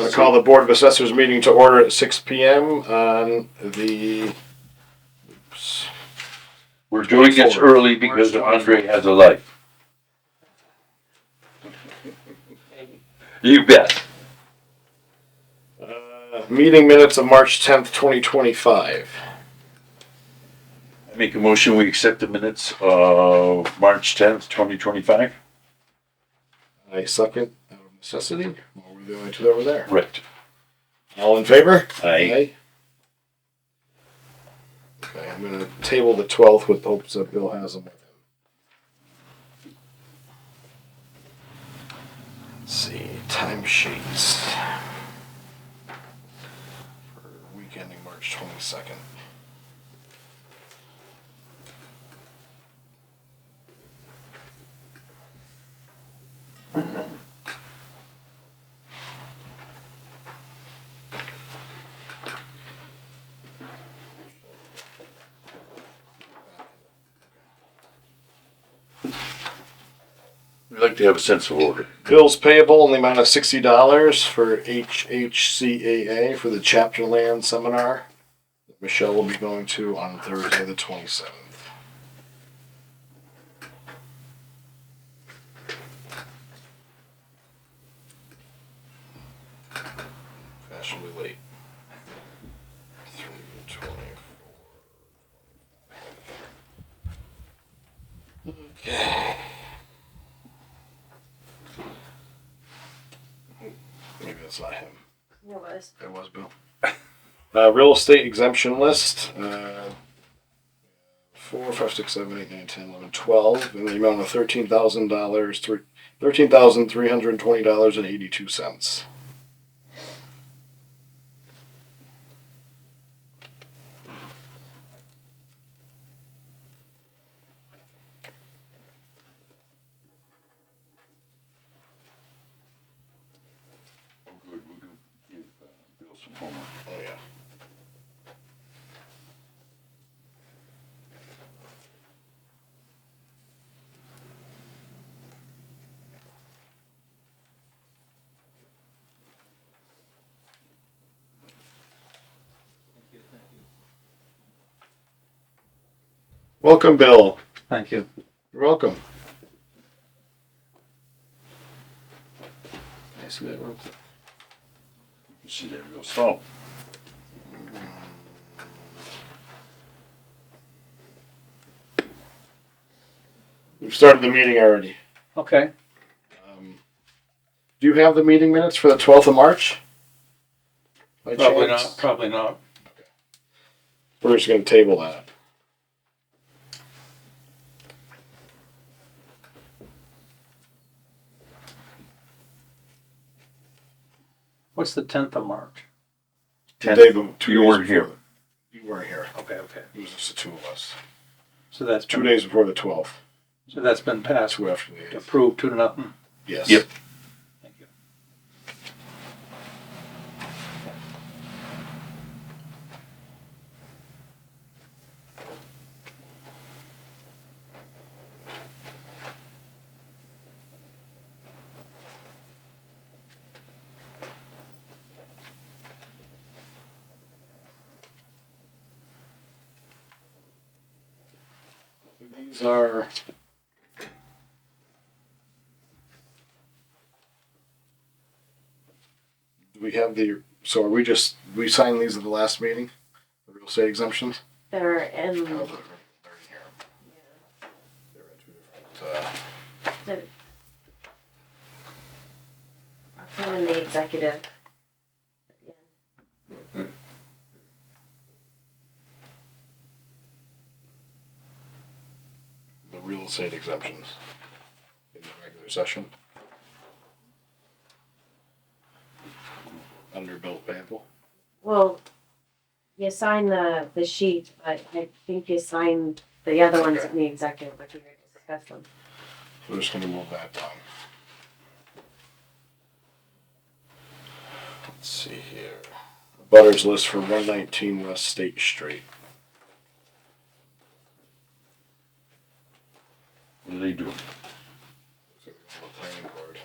going to call the Board of Assessors meeting to order at 6 p.m. on the. We're doing this early because Andre has a life. You bet. Meeting minutes of March 10th, 2025. I make a motion, we accept the minutes of March 10th, 2025. I second out of necessity. Well, we're the only two that were there. Right. All in favor? Aye. Okay, I'm going to table the 12th with hopes that Bill has them with him. Let's see, timesheets for week ending March 22nd. We like to have a sense of order. Bills payable in the amount of $60 for HHCAA for the Chapter Land seminar that Michelle will be going to on Thursday the 27th. Fashionably late. 3:24. Okay. Maybe that's not him. It was. It was Bill. Real estate exemption list. 4, 5, 6, 7, 8, 9, 10, 11, 12 in the amount of $13,000, $13,320.82. Good, we can give Bill some homework. Oh yeah. Welcome, Bill. Thank you. You're welcome. I see that real quick. You see that real slow. We've started the meeting already. Okay. Do you have the meeting minutes for the 12th of March? By Probably chance? not. Probably not. We're just going to table that. What's the 10th of March? You weren't here. You weren't here. Okay. Okay. It was just the two of us. So that's 2 days before the 12th. So that's been passed. 2 after the 8th. Approved 2-0. Yes. Yep. Thank you. These are. Do we have the? So are we signed these at the last meeting? The real estate exemptions? They're in. Oh, they're in here. They're in 2 different. I'll put them in the executive. The real estate exemptions in the regular session. Under bill payable. Well, you sign the sheet, but I think you signed the other ones in the executive, but we were discussing them. We're just gonna move that down. Let's see here. Butters list for 119 West State Street. What are they doing? Planning board.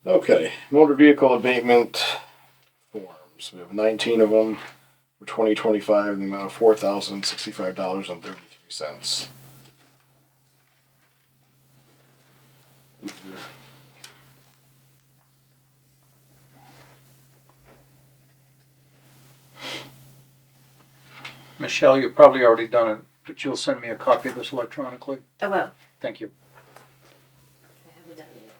Okay, motor vehicle abatement forms. We have 19 of them for 2025 in the amount of $4,065.33. Michelle, you've probably already done it, but you'll send me a copy of this electronically? Oh, well, Thank you. I haven't done it yet.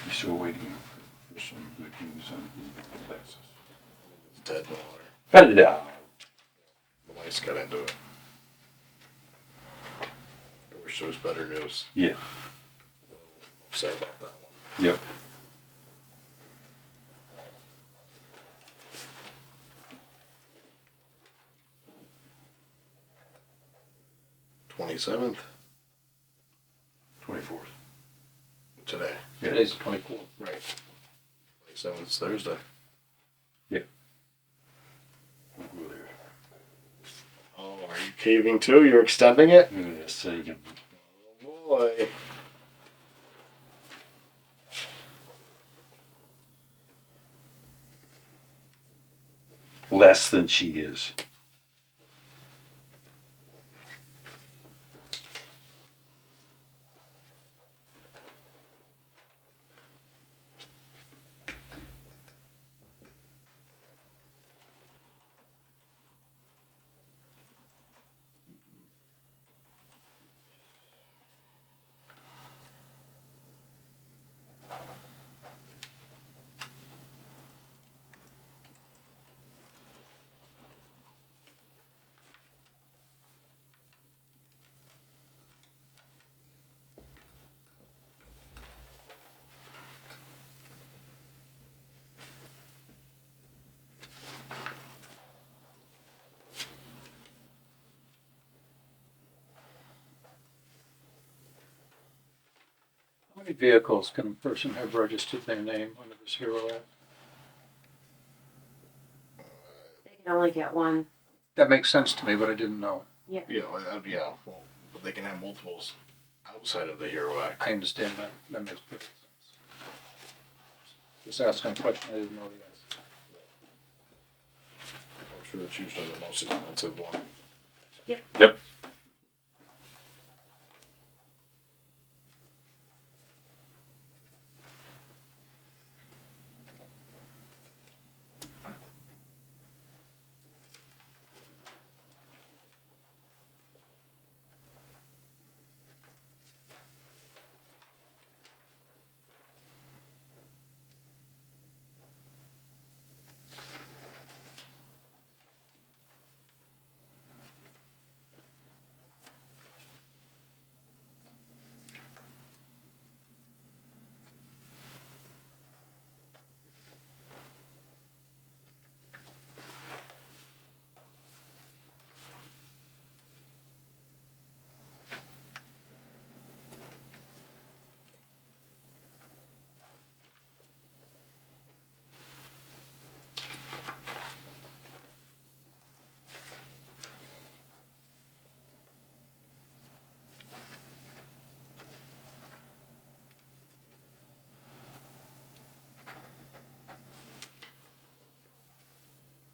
You're still waiting for some good news on Assessors. It's dead in the water. Hello. The mice got into it. I wish there was better news. Yeah. Sorry about that one. Yep. th 24th. today. Yeah. Today's the 24th. Right. 27th is Thursday. We'll go there. Oh, are you caving too? You're extending it? Yes, so you can. Oh boy. Less than she is. How many vehicles can a person have registered their name under this Hero Act? They can only get one. That makes sense to me, but I didn't know. Yeah, well, well, but they can have multiples outside of the Hero Act. I understand that. That makes perfect sense. Just asking a question I didn't know the answer. I'm sure it's usually the most expensive one. Yep.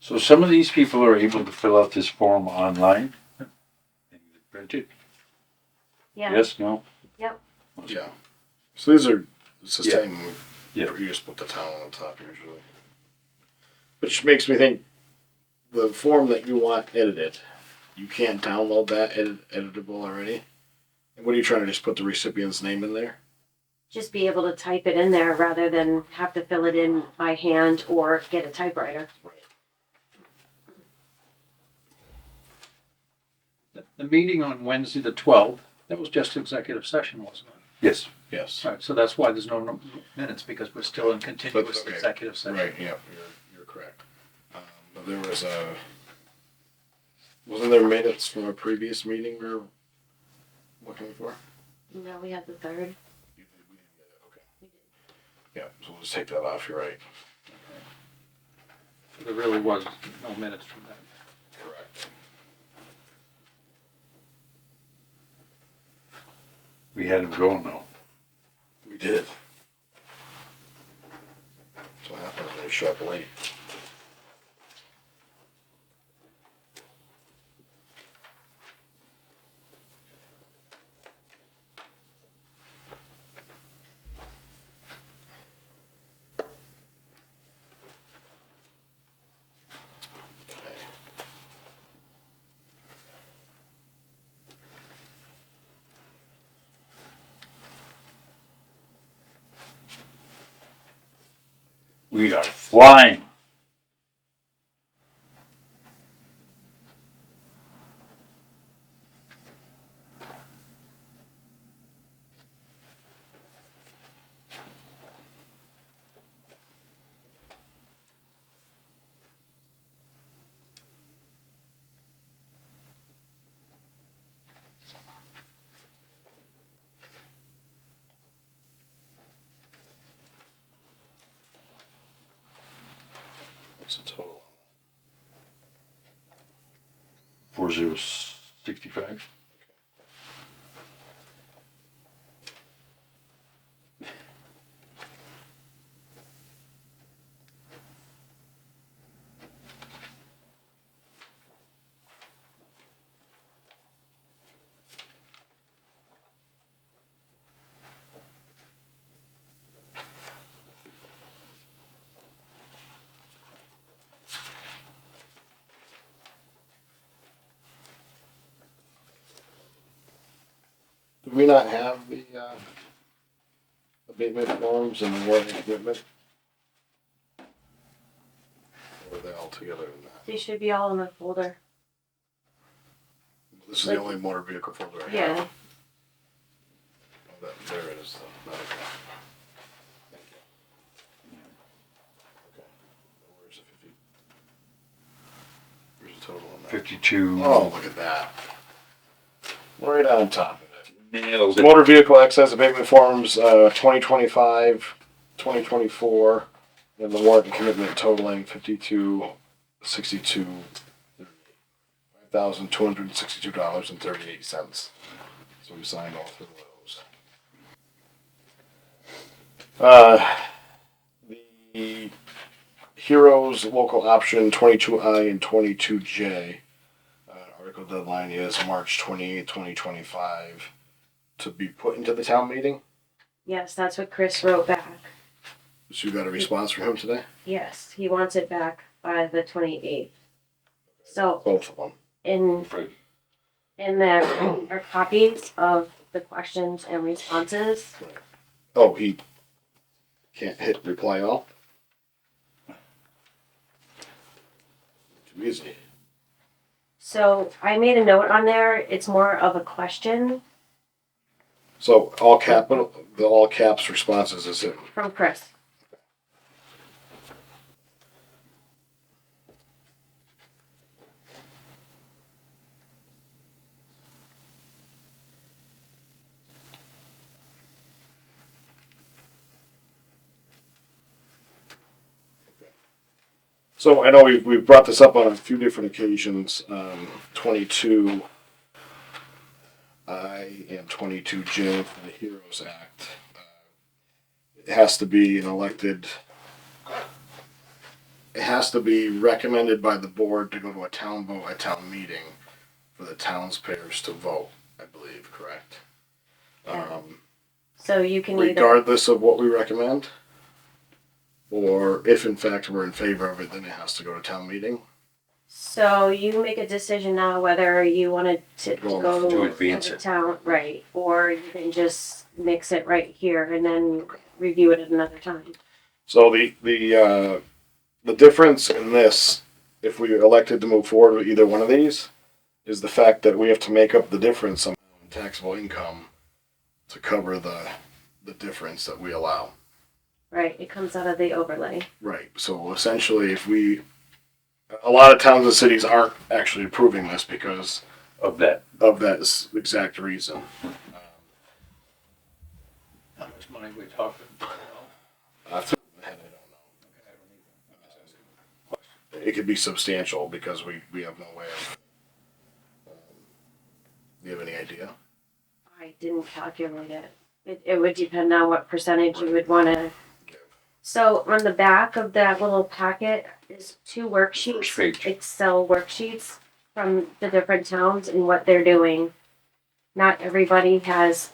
So some of these people are able to fill out this form online. Print it. Yeah. Yes. No. Yep. Yeah. So these are, it's the Yeah. same. Yeah. You just put the town on the top usually. Which makes me think the form that you want edited, you can't download that editable already. And what are you trying to just put the recipient's name in there? Just be able to type it in there rather than have to fill it in by hand or get a typewriter. The meeting on Wednesday, the 12th, that was just executive session, wasn't it? Yes. Yes. Right, so that's why there's no minutes, because we're still in continuous Okay. executive session. Right. Yeah. You're correct. But there was wasn't there minutes from a previous meeting we were looking for? No, we had the 3rd. We didn't get it. Okay. Yeah. So we'll just take that off. You're right. So there really was no minutes from that. Correct. We had him going though. We did. That's what happens when you show up late. We are flying. What's the total? 4065. Do we not have the abatement forms and the warranty commitment? Or are they all together in that? They should be all in the folder. This is the only motor vehicle folder I have. Yeah. Oh, there it is. Though. Okay. Thank you. Okay. Where's the 50? Where's the total on that? 52. Oh, look at that. Right on top of it. Nailed it. Motor vehicle excess abatement forms 2025, 2024, and the warranty commitment totaling 5262, $5,262.38. So we signed all three of those. The Heroes local option 22I and 22J. Article deadline is March 28, 2025. To be put into the town meeting. Yes, that's what Chris wrote back. So you got a response from him today? Yes, he wants it back by the 28th. So Both of them. in there are copies of the questions and responses. Oh, he can't hit reply all? Too easy. So I made a note on there. It's more of a question So all caps responses is it? from Chris. So I know we've brought this up on a few different occasions. 22 I and 22J for the Heroes Act. It has to be an elected. It has to be recommended by the board to go to a town vote at town meeting for the towns-payers to vote. I believe, correct? Yeah. So you can either Regardless of what we recommend, Or if in fact we're in favor of it, then it has to go to town meeting. So you make a decision now whether you wanted to Well, go to advance to it. town, right, or you can just mix it right here and then review it at another time. So the difference in this, if we elected to move forward with either one of these, is the fact that we have to make up the difference somehow in taxable income to cover the difference that we allow. Right, it comes out of the overlay. Right. So essentially, a lot of towns and cities aren't actually approving this because Of that. of that exact reason. How much money we talking? Off the top of my head, I don't know. It could be substantial because we have no way of. Do you have any idea? I didn't calculate it. It would depend on what percentage you would wanna. So on the back of that little packet is two First worksheets, page. Excel worksheets from the different towns and what they're doing. Not everybody has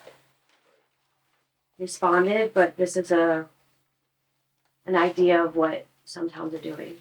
responded, but this is an idea of what some towns are doing.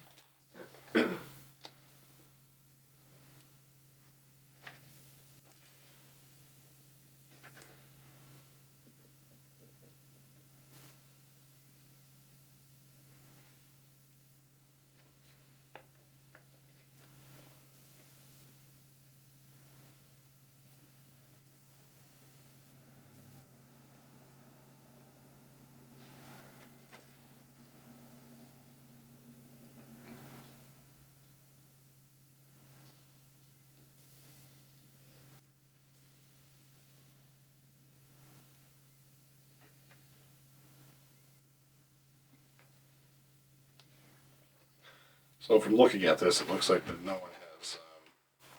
So from looking at this, it looks like that no one has.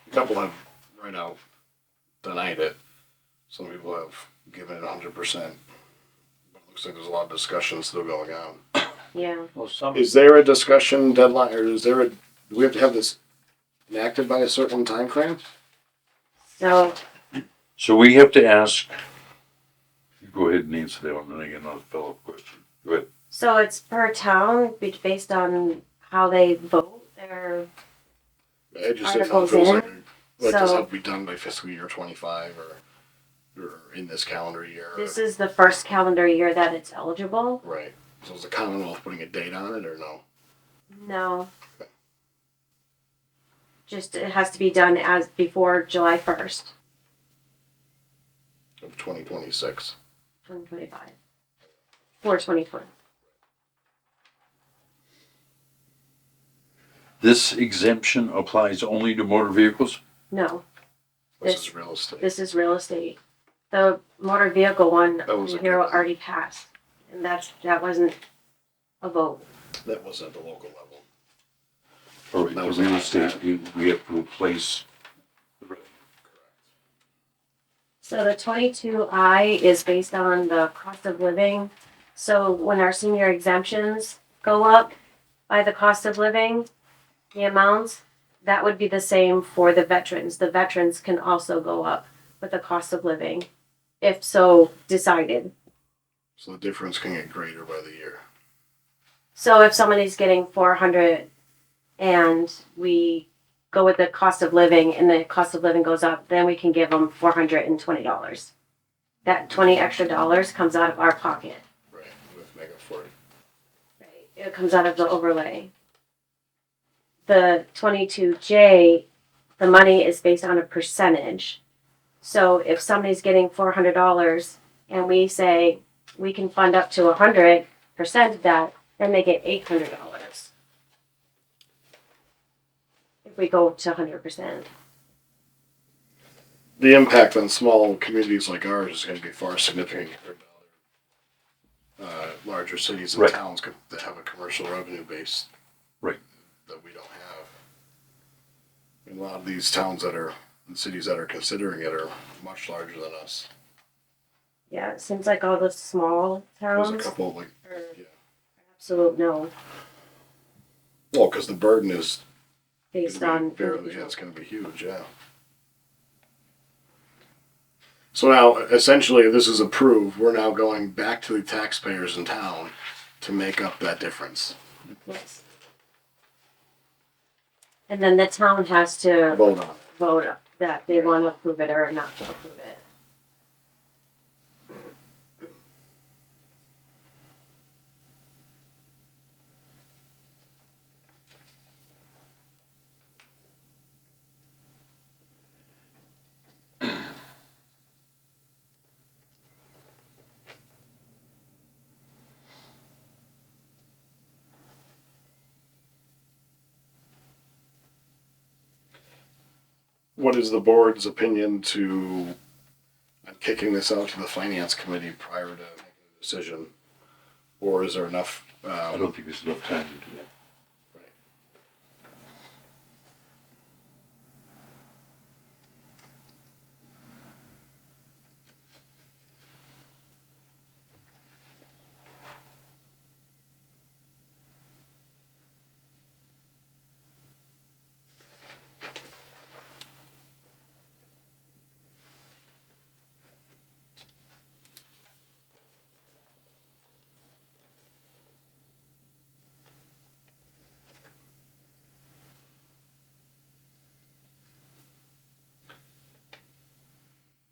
A couple have right out denied it. Some people have given it 100%. But it looks like there's a lot of discussion still going on. Yeah. Well, some, Is there a discussion deadline, or do we have to have this enacted by a certain time frame? So So we have to ask, you go ahead and answer that one, and then I get another follow-up question. Go ahead. so it's per town based on how they vote their It just Articles feels in. like it does So- have to be done by fiscal year 25 or in this calendar year. this is the first calendar year that it's eligible. Right. So is the Commonwealth putting a date on it or no? No. Just it has to be done as before July 1st, Of 2026. 2025. Or 2020. This exemption applies only to motor vehicles? No, This This- is real estate. this is real estate. The motor vehicle one That was a here good one. already passed. And that wasn't a vote. That was at the local level. All right, That the was real not estate, bad. we have to replace. So the 22I is based on the cost of living. So when our senior exemptions go up by the cost of living, the amounts, that would be the same for the veterans. The veterans can also go up with the cost of living, if so decided. So the difference can get greater by the year. So if somebody's getting 400 and we go with the cost of living and the cost of living goes up, then we can give them $420. That 20 extra dollars comes out of our pocket. Right. We have to make up for it. Right. It comes out of the overlay. The 22J, the money is based on a percentage. So if somebody's getting $400 and we say we can fund up to 100% of that, then they get $800. If we go to 100%. The impact on small communities like ours is going to be far significant compared to other larger cities and Right. towns that have a commercial revenue base. Right. That we don't have. And a lot of these towns and cities that are considering it are much larger than us. Yeah, it seems like all the small There's a towns couple like, are yeah. absolute no, Well, because the burden is based on barely, individual. it's going to be huge, yeah. So now, essentially, if this is approved, we're now going back to the taxpayers in town to make up that difference. Yes. And then the town has to Vote on it. vote that they want to approve it or not to approve it. What is the board's opinion to on kicking this out to the finance committee prior to making a decision? Or is there enough? I don't think there's enough time to do that.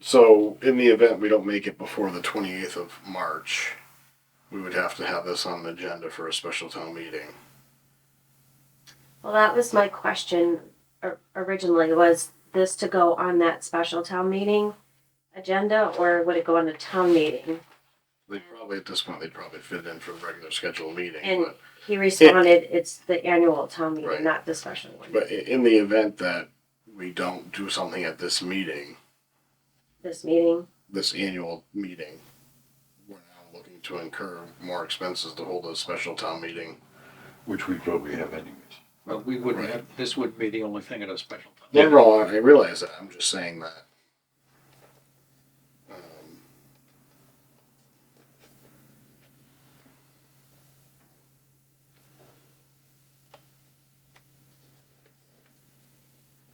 So in the event we don't make it before the 28th of March, we would have to have this on the agenda for a special town meeting. Well, that was my question originally, was this to go on that special town meeting agenda, or would it go on a town meeting? They probably, at this point, they'd probably fit it in for the regular scheduled meeting. And But, he responded, it's the annual town meeting, Right. not the special one. but in the event that we don't do something at this meeting, This meeting, this annual meeting, we're now looking to incur more expenses to hold a special town meeting. Which we probably have anyways. Well, we wouldn't Right. have, this wouldn't be the only thing at a special time. No, no, I realize that. I'm just saying that.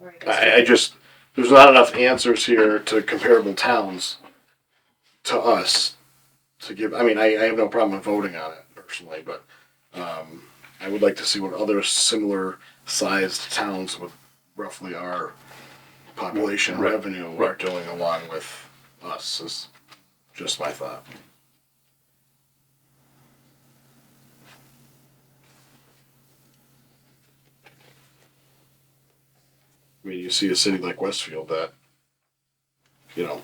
or I guess I just, there's not enough answers here to comparable towns to us to give. I mean, I have no problem with voting on it personally, but I would like to see what other similar sized towns with roughly our population Right. revenue are Right. doing along with us, is just my thought. I mean, you see a city like Westfield that, you know,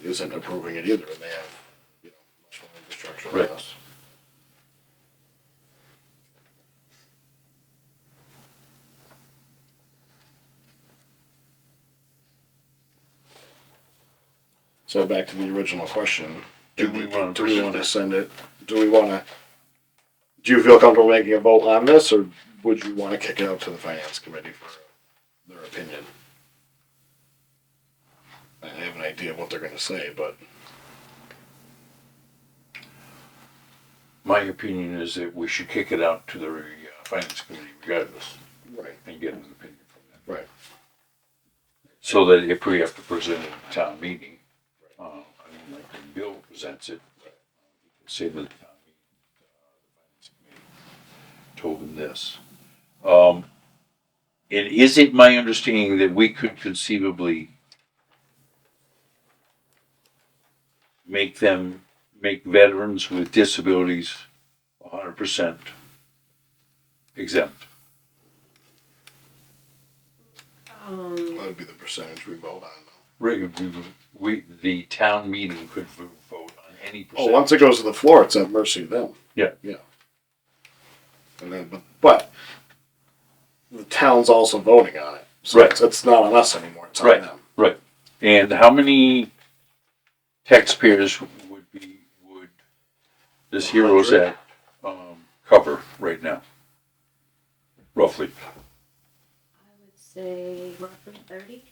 isn't approving it either, and they have, you know, much more infrastructure than Right. us. So back to the original question, do we want to send it, do you feel comfortable making a vote on this, or would you want to kick it out to the finance committee for their opinion? I have an idea of what they're gonna say, but My opinion is that we should kick it out to the finance committee regardless right, and get an opinion from them. right. So that if we have to present it at a town meeting, I mean, like when Bill presents it, he can say to the town meeting, the finance committee told him this. And is it my understanding that we could conceivably make veterans with disabilities 100% exempt? That would be the percentage we vote on, The town meeting could vote on any though. percentage. Oh, once it goes to the floor, it's at mercy of them. Yeah. Yeah. And then, but the town's also voting on it, so Right. it's not on us anymore, it's on Right. them. Right. And how many taxpayers would this Heroes 100? Act cover right now? Roughly. I would say roughly 30.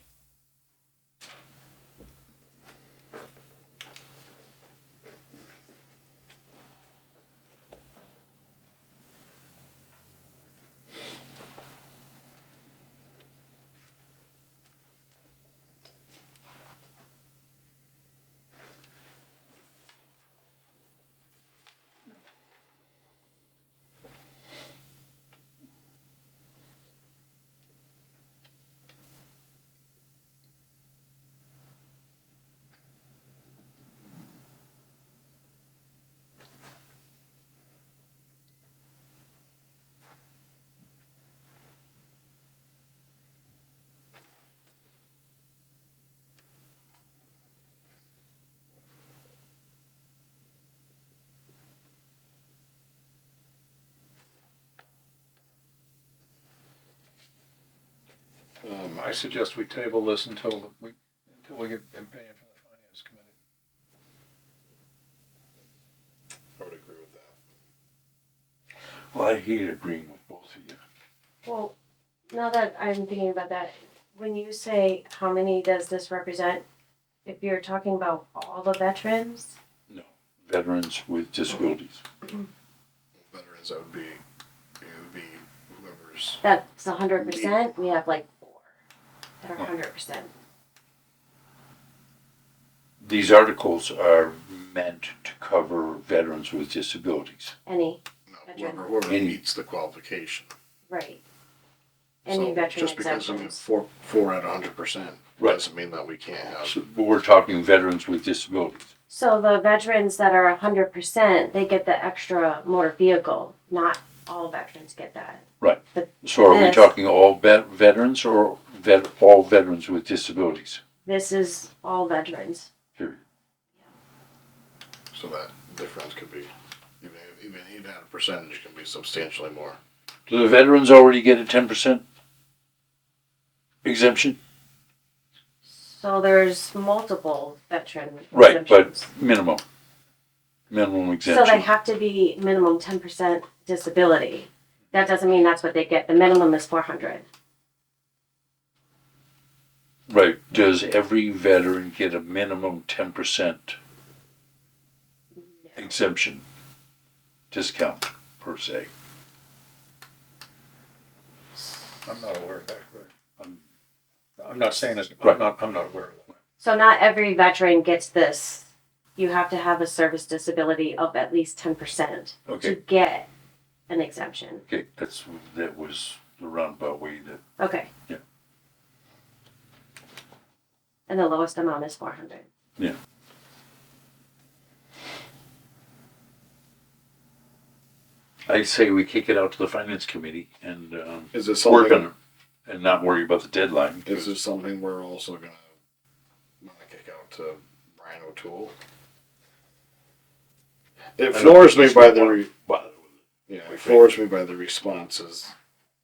I suggest we table this until we get opinion from the finance committee. I would agree with that. Well, I hate agreeing with both of you. Well, now that I'm thinking about that, when you say how many does this represent, if you're talking about all the veterans, No, veterans with disabilities. Veterans, that would be, it would be whoever's. that's 100%. We have like 4 that are 100%. These articles are meant to cover veterans with disabilities. Any, No, Veteran. whoever Any. meets the qualification. right. Any So veteran just because I mean, exemptions. four at 100% Right. doesn't mean that we can't have. So, but we're talking veterans with disabilities. So the veterans that are 100%, they get the extra motor vehicle. Not all veterans get that. So are we This. talking all veterans or all veterans with disabilities? This is all veterans. Period. So that difference could be, even at a percentage can be substantially more. Do the veterans already get a 10% exemption? So there's multiple veteran Right, exemptions. but minimum So exemption. they have to be minimum 10% disability. That doesn't mean that's what they get. The minimum is 400. Right. Does every veteran get a minimum 10% exemption discount per se? I'm not aware of that, right? I'm not saying this, Right. I'm not aware of that. So not every veteran gets this. You have to have a service disability of at least 10% to Okay. get an exemption. Okay. That was the roundabout way that. Okay. Yeah. And the lowest amount is 400. Yeah. I say we kick it out to the finance committee and Is this work something, on it and not worry about the deadline. is this something we're also gonna kick out to Brian O'Toole? It floors me by the, Bother with it floors me by the responses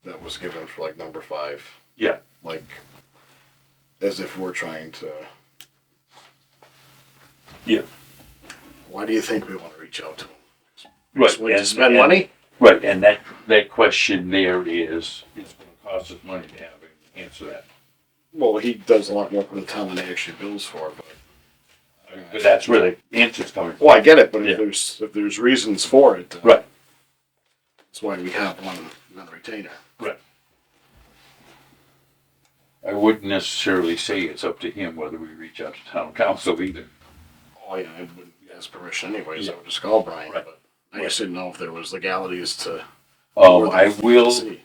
that was given for like number 5. Yeah. Like, as if we're trying to. Yeah. Why do you think we want to reach out to him? Right. We just spend money? Right, and that question there is, it's gonna cost us money to have him answer that. Well, he does a lot more for the town than he actually bills for, but. But that's where the answer's coming from. Well, I get it, but Yeah. if there's reasons for it, Right. that's why we have one retainer. I wouldn't necessarily say it's up to him whether we reach out to town council either. Oh yeah, I wouldn't ask permission anyways. Yeah. I would just call Brian. Right. But I just didn't know if there was legalities to. I will see.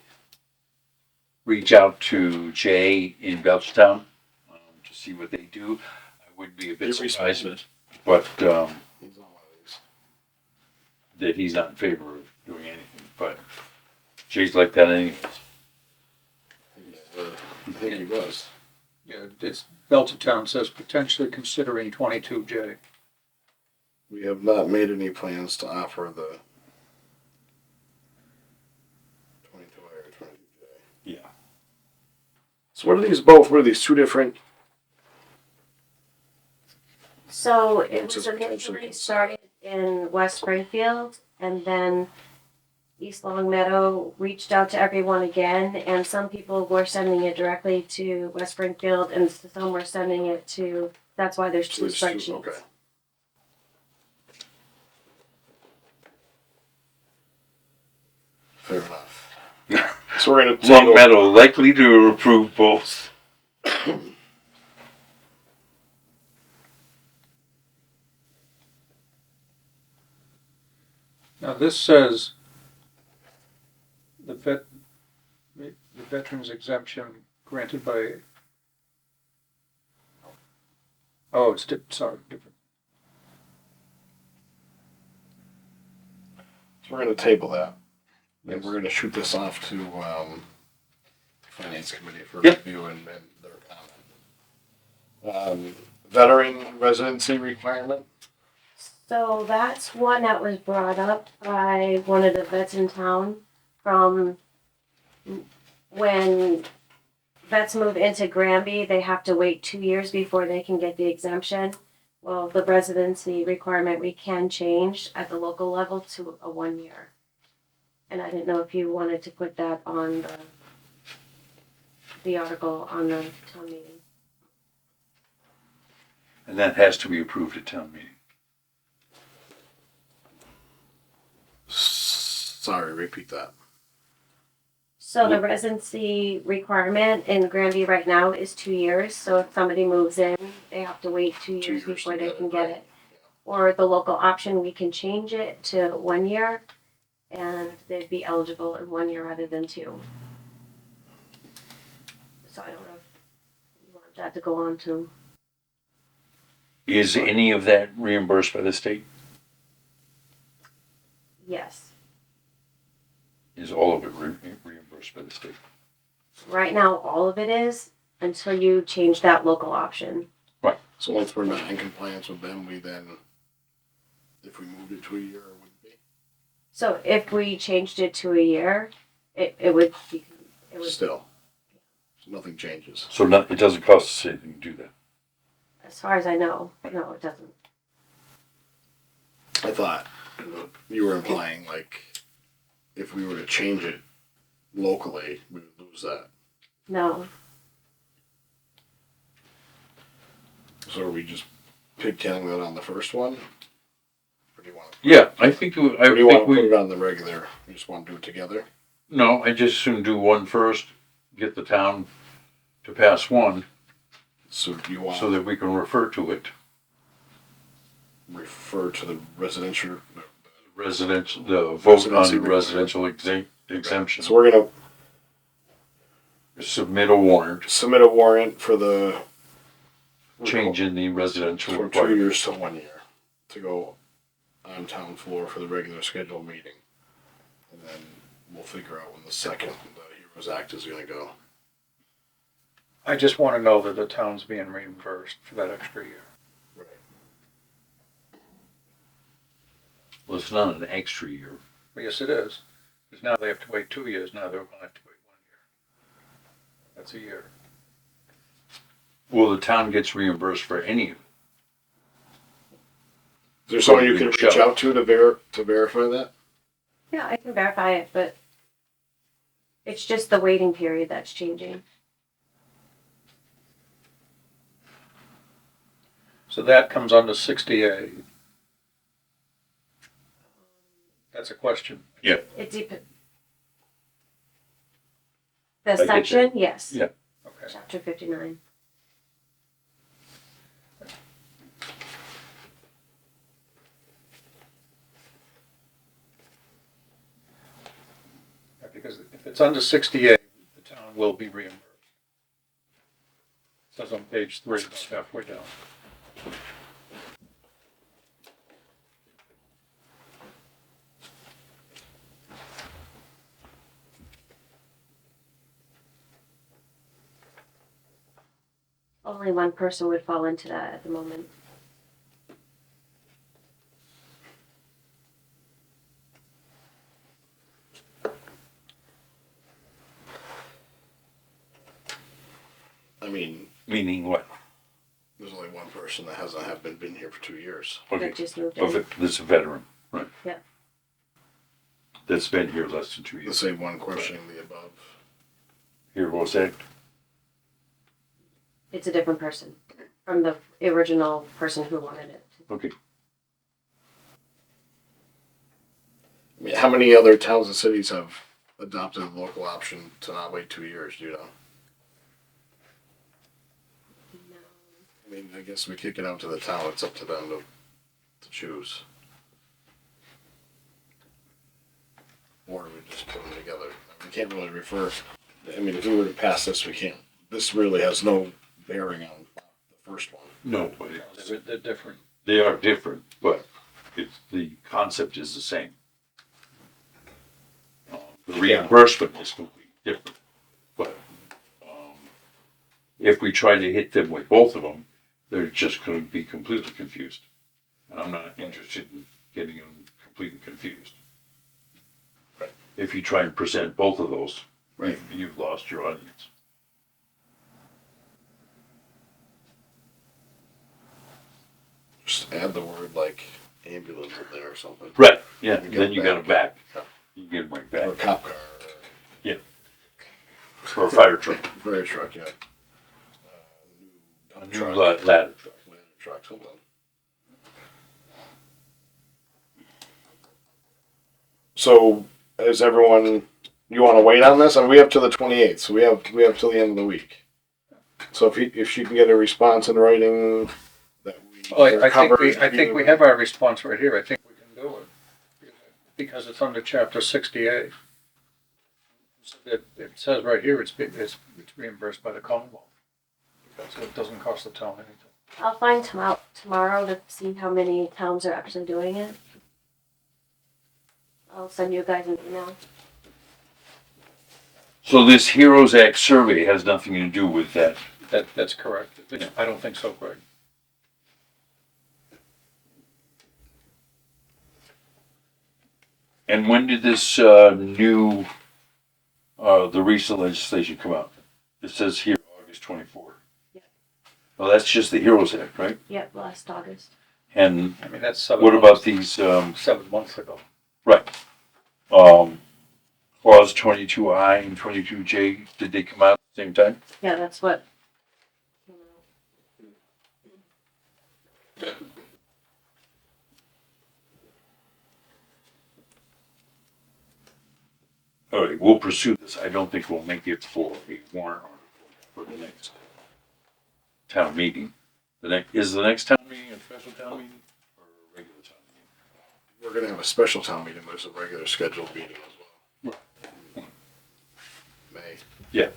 reach out to Jay in Belchtown to see what they do. I would be a bit He surprised, responded. but He's on one of these. that he's not in favor of doing anything. But Jay's like that anyways. I think he was. Yeah, it's, Belchertown says potentially considering 22J. We have not made any plans to offer the 22I or 22J. Yeah. So what are these both? What are these two different? So it Which was is potentially initially considered. started in West Springfield, and then East Long Meadow reached out to everyone again, and some people were sending it directly to West Springfield, and some were sending it to. That's why there's two There's two, spreadsheets. okay. Fair enough. So we're gonna Long table. Meadow likely to approve both. Now, this says the veterans exemption granted by, oh, it's sorry, different. So we're gonna table that. And Yes. we're gonna shoot this off to finance committee for Yep. review and their comment. Veteran residency requirement. So that's one that was brought up by one of the vets in town from when vets move into Granby, they have to wait 2 years before they can get the exemption. Well, the residency requirement we can change at the local level to a 1 year. And I didn't know if you wanted to put that on the article on the town meeting. And that has to be approved at town meeting. Sorry, repeat that. So the residency requirement in Granby right now is 2 years. So if somebody moves in, they have to wait 2 years years before to they get can it, get right. it. Or the local option, we can change it to 1 year, and they'd be eligible in 1 year rather than 2. So I don't know if you want that to go on to. Is any of that reimbursed by the state? Yes. Is all of it reimbursed by the state? Right now, all of it is until you change that local option. So once we're not in compliance with them, we then, if we moved it to a year, it wouldn't be. So if we changed it to a year, it would be, it would, Still. So nothing changes. So it doesn't cost us anything to do that. as far as I know, no, it doesn't. I thought you were implying like if we were to change it locally, we would lose that. No. So are we just pigtailing that on the first one? Or do you want to? Yeah, I think Or do you want to put it on the regular? You just want to do it together? no, I just soon do one first, get the town to pass one, So do you want so to that we can refer to it. refer to the residential? The vote on Residency the residential exemption. So we're gonna Submit a warrant, submit a warrant for the change in the residential from 2 requirement. years to 1 year to go on town floor for the regular scheduled meeting, and then we'll figure out when the second Heroes Act is gonna go. I just want to know that the town's being reimbursed for that extra year. Right. Well, it's not an extra year. Well, yes, it is. Because now they have to wait 2 years. Now they're going to have to wait 1 year. That's a year. Well, the town gets reimbursed for any of it. Is there someone you can Reach reach out. out to verify that? Yeah, I can verify it, but it's just the waiting period that's changing. So that comes under 60A. That's a question. It depends. The get section, yes. Yeah. Okay. Chapter 59. Yeah, because if it's under 60A, the town will be reimbursed. It says on page 3, about halfway down. Only one person would fall into that at the moment. I mean, Meaning what? there's only one person that hasn't been here for 2 years. Okay. That just moved Of in. it, that's a veteran, right? Yeah. That's been here less than 2 The years. same one questioning the above. Heroes Act. It's a different person from the original person who wanted it. Okay. I mean, how many other towns and cities have adopted the local option to not wait 2 years? Do you know? No. I mean, I guess we kick it out to the town. It's up to them to choose. Or we just put them together. We can't really refer. I mean, if we were to pass this, we can't. This really has no bearing on the first one. No, but it's, They're different. they are different, but the concept is the same. The reimbursement is completely different, but if we try to hit them with both of them, they're just going to be completely confused. And I'm not interested in getting them completely confused. Right. If you try and present both of those, Right. you've lost your audience. Just add the word like ambulance in there or something. Right, yeah, And get then it you got it back. back. You get it right Or a back. cop car. Or a fire truck. Fire truck, yeah. A Dump new truck. ladder truck. Ladder truck, hold on. So, is everyone, you wanna wait on this? And we have till the 28th, so we have till the end of the week. So if she can get a response in writing that we. Oh, I think we have our response right here. I think we can do it. Because it's under chapter 68. So it says right here, it's reimbursed by the Commonwealth. So it doesn't cost the town anything. I'll find tomorrow to see how many towns are actually doing it. I'll send you guys an email. So this Heroes Act survey has nothing to do with that. That's correct. I don't think so, Greg. And when did this new, the recent legislation come out? It says here, August 24. Yeah. Well, that's just the Heroes Act, right? Yep, last August. And I mean, that's 7 what months, about these, 7 months ago. right, clause 22I and 22J, did they come out at the same time? Yeah, that's what. All right, we'll pursue this. I don't think we'll make it for a warrant article for the next town meeting. Is the next town meeting a special town meeting or a regular town meeting? We're gonna have a special town meeting, there's a regular scheduled meeting as well. May. Yeah.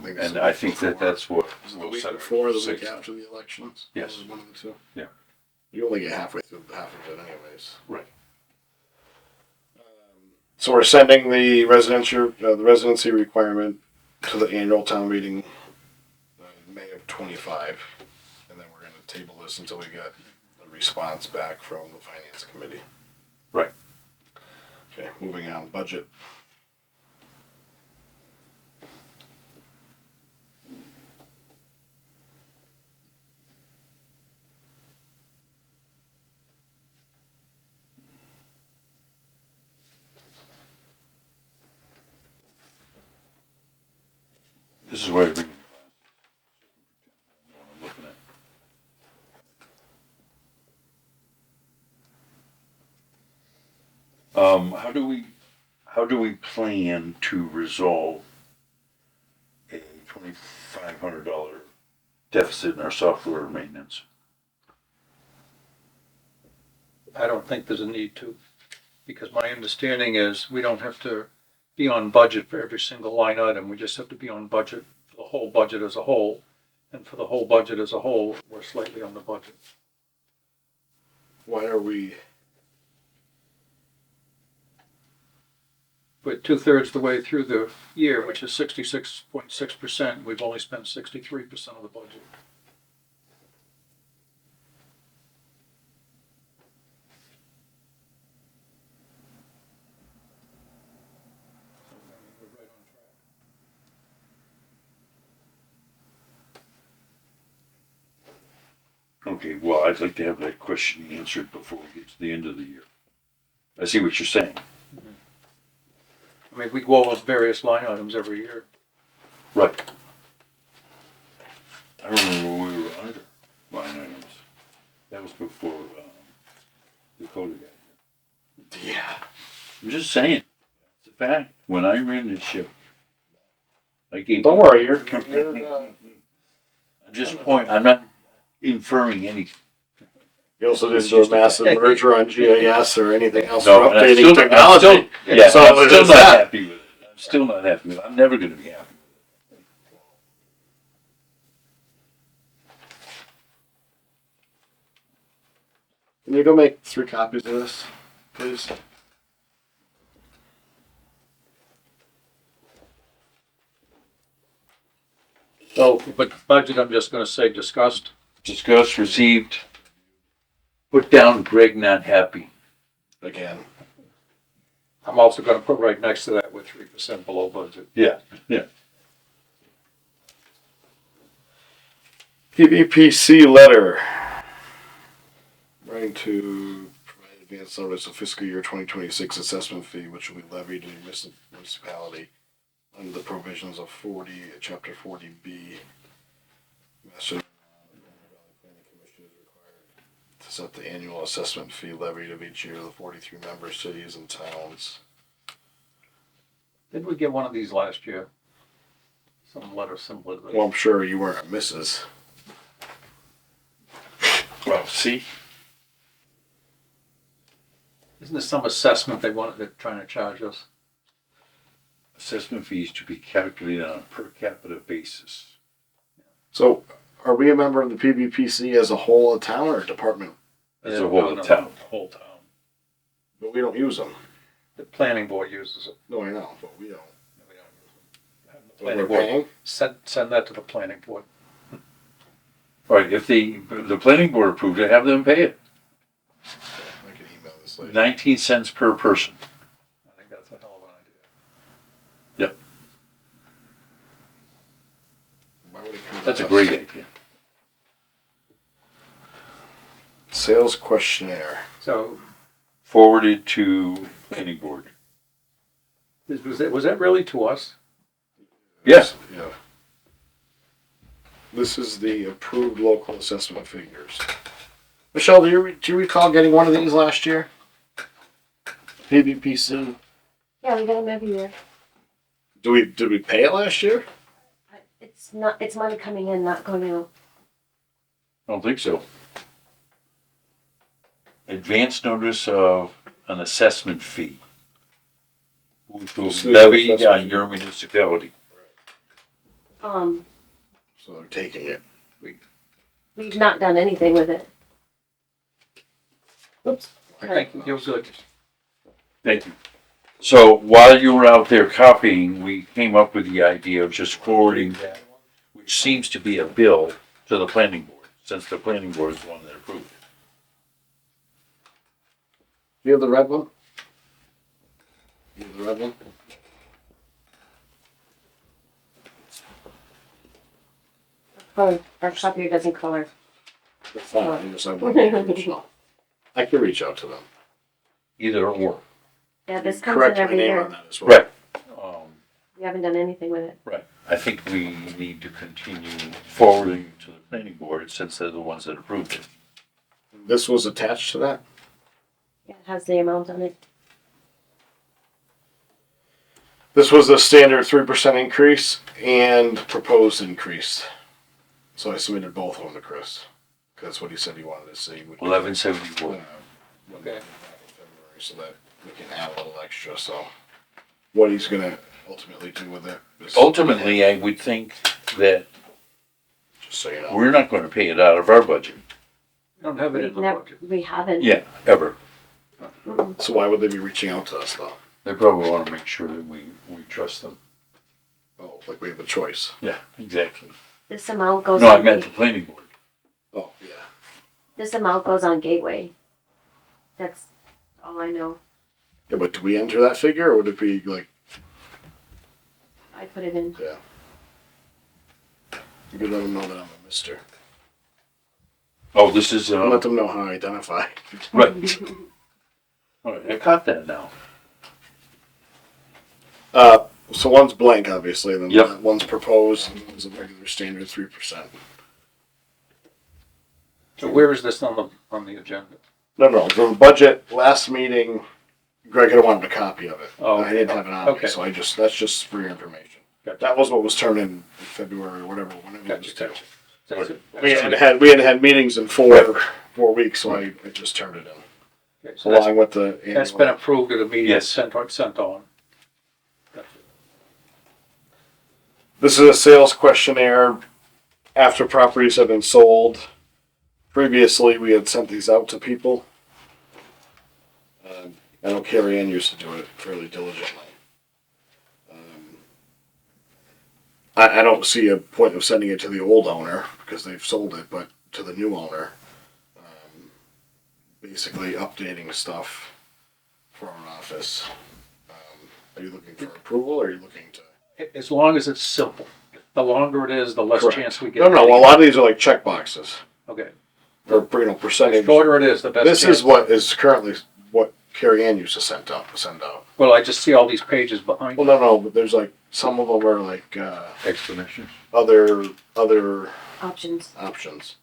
think it's And the I week think before. that's what. Is it the we'll week set it before or the for week 6th. after the elections? Yes. One of the two. Yeah. You only get halfway through half of it anyways. Right. So we're sending the residency requirement to the annual town meeting in May of 25. And then we're gonna table this until we get a response back from the finance committee. Right. Okay, moving on, budget. This is where I bring. I'm looking at. How do we plan to resolve a $2,500 deficit in our software maintenance? I don't think there's a need to, because my understanding is we don't have to be on budget for every single line item. We just have to be on budget for the whole budget as a whole. And for the whole budget as a whole, we're slightly under budget. Why are we? We're 2/3 the way through the year, which is 66.6%. We've only spent 63% of the budget. We're right on track. Okay, well, I'd like to have that question answered before we get to the end of the year. I see what you're saying. I mean, we go over various line items every year. Right. I remember when we were under line items. That was before the Dakota guy. Yeah. I'm just saying. It's a fact. When I ran this ship, I gave. Don't worry, you're I'm just I'm not inferring anything. You also didn't do a massive merger on GIS or anything else for No, and I'm updating still, technology. yeah, So I'm it still is not that. happy with it. I'm still not happy with it. I'm never going to be happy with it. Can you go make 3 copies of this, please? So, but budget, I'm just gonna say discussed. Discussed, received, put down Greg not happy. Again. I'm also gonna put right next to that with 3% below budget. Yeah, yeah. PVPC letter. Trying to provide advance notice of fiscal year 2026 assessment fee, which will be levied in your municipality under the provisions of Chapter 40B. Master Valley Planning Commission is required to set the annual assessment fee levied of each year of the 43 member cities and towns. Didn't we get one of these last year? Some letter similar to this. Well, I'm sure you weren't a Mrs. Well, see, Isn't there some assessment they're trying to charge us? assessment fees to be calculated on a per capita basis. So, are we a member of the PVPC as a whole of town or a department? As a whole of town. Whole town. But we don't use them. The planning board uses it. No, I know, but we don't. We don't use them. Have the But planning we're board paying? send that to the planning board. All right, if the planning board approved it, have them pay it. I can email this later. 19 cents per person. I think that's a hell of an idea. Why would it come to That's a us? great idea. Sales questionnaire. So, Forwarded to planning board. was that really to us? Yes. Yeah. This is the approved local assessment figures. Michelle, do you recall getting one of these last year? PVPC. Yeah, we get them every year. Did we pay it last year? It's money coming in, not going out. I don't think so. Advance notice of an assessment fee, which will Just be leave the levied assessment on fee. your municipality. So they're taking it. We've not done anything with it. Oops. I think you're good. Thank you. So while you were out there copying, we came up with the idea of just forwarding that, which seems to be a bill, to the planning board, since the planning board is the one that approved it. Do you have the red one? You have the red one? Our copier doesn't color. That's fine. I just have one here, Michelle. I can reach out to them. Either or. Yeah, this comes in Correct my every name on year. that as well. Right. We haven't done anything with it. Right. I think we need to continue forwarding to the planning board since they're the ones that approved it. This was attached to that? Yeah, it has the amount on it. This was a standard 3% increase and proposed increase. So I submitted both of them to Chris. 'Cause that's what he said he wanted to see. 1171. Okay. So that we can add a little extra, so. What he's gonna ultimately do with it is. Ultimately, I would think that Just so you know. we're not going to pay it out of our budget. We don't have it in the budget. We haven't. Yeah, ever. Mm-mm. So why would they be reaching out to us though? They probably want to make sure that we trust them. Oh, like we have a choice. Yeah, exactly. This amount goes No, I on. meant the planning board. Oh, yeah. This amount goes on Gateway. That's all I know. Yeah, but do we enter that figure or would it be like, I put it in. yeah. You could let them know that I'm a mister. Oh, this is, And let them know how I identify. right. All right, I caught that now. So one's blank, obviously, and then Yep. one's proposed, and one's a regular standard 3%. So where is this on the agenda? No, the budget, last meeting, Greg had wanted a copy of it. Oh, I didn't have it on me, okay. so that's just for your information. Gotcha. That was what was turned in February or whatever, whenever it was due. Gotcha. That's it. We hadn't had meetings in four weeks, so I just turned it in. Okay, so that's Along with the That's annual. been approved at a meeting, Yes. sent on. Gotcha. This is a sales questionnaire after properties have been sold. Previously, we had sent these out to people. I know Carrie Ann used to do it fairly diligently. I don't see a point of sending it to the old owner because they've sold it, but to the new owner. Basically updating stuff for our office. Are you looking for approval or are you looking to? As long as it's simple. The longer it is, the less Correct. chance we get. No, a lot of these are like check boxes. Okay, or, The percentage. shorter it is, the best. This chance. is what is currently what Carrie Ann used to send out. Well, I just see all these pages behind. Well, no, but there's like, some of them are like, Explanations. other Options. options.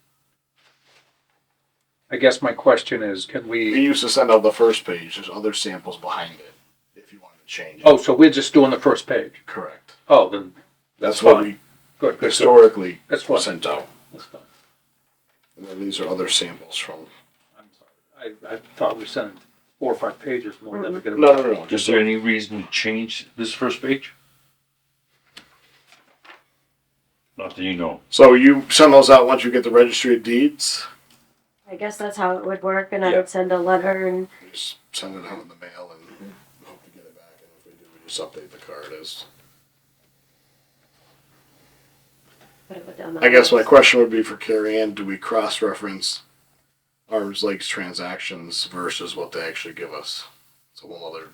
I guess my question is, can We we, used to send out the first page, there's other samples behind it, if you wanted to change it. oh, so we're just doing the first page? Correct. Oh, then, That's what we good, good. historically That's fine. sent out. That's fine. And then these are other samples from, I'm sorry. I thought we sent 4 or 5 pages more than we could. no, Is there any reason to change this first page? Not that you know. So you send those out once you get the registry of deeds? I guess that's how it would work, and I Yeah. would send a letter and You just send it out in the mail and hope to get it back, and if we do, we just update the card as. put it with them. I guess my question would be for Carrie Ann, do we cross-reference arm's length transactions versus what they actually give us? It's a whole other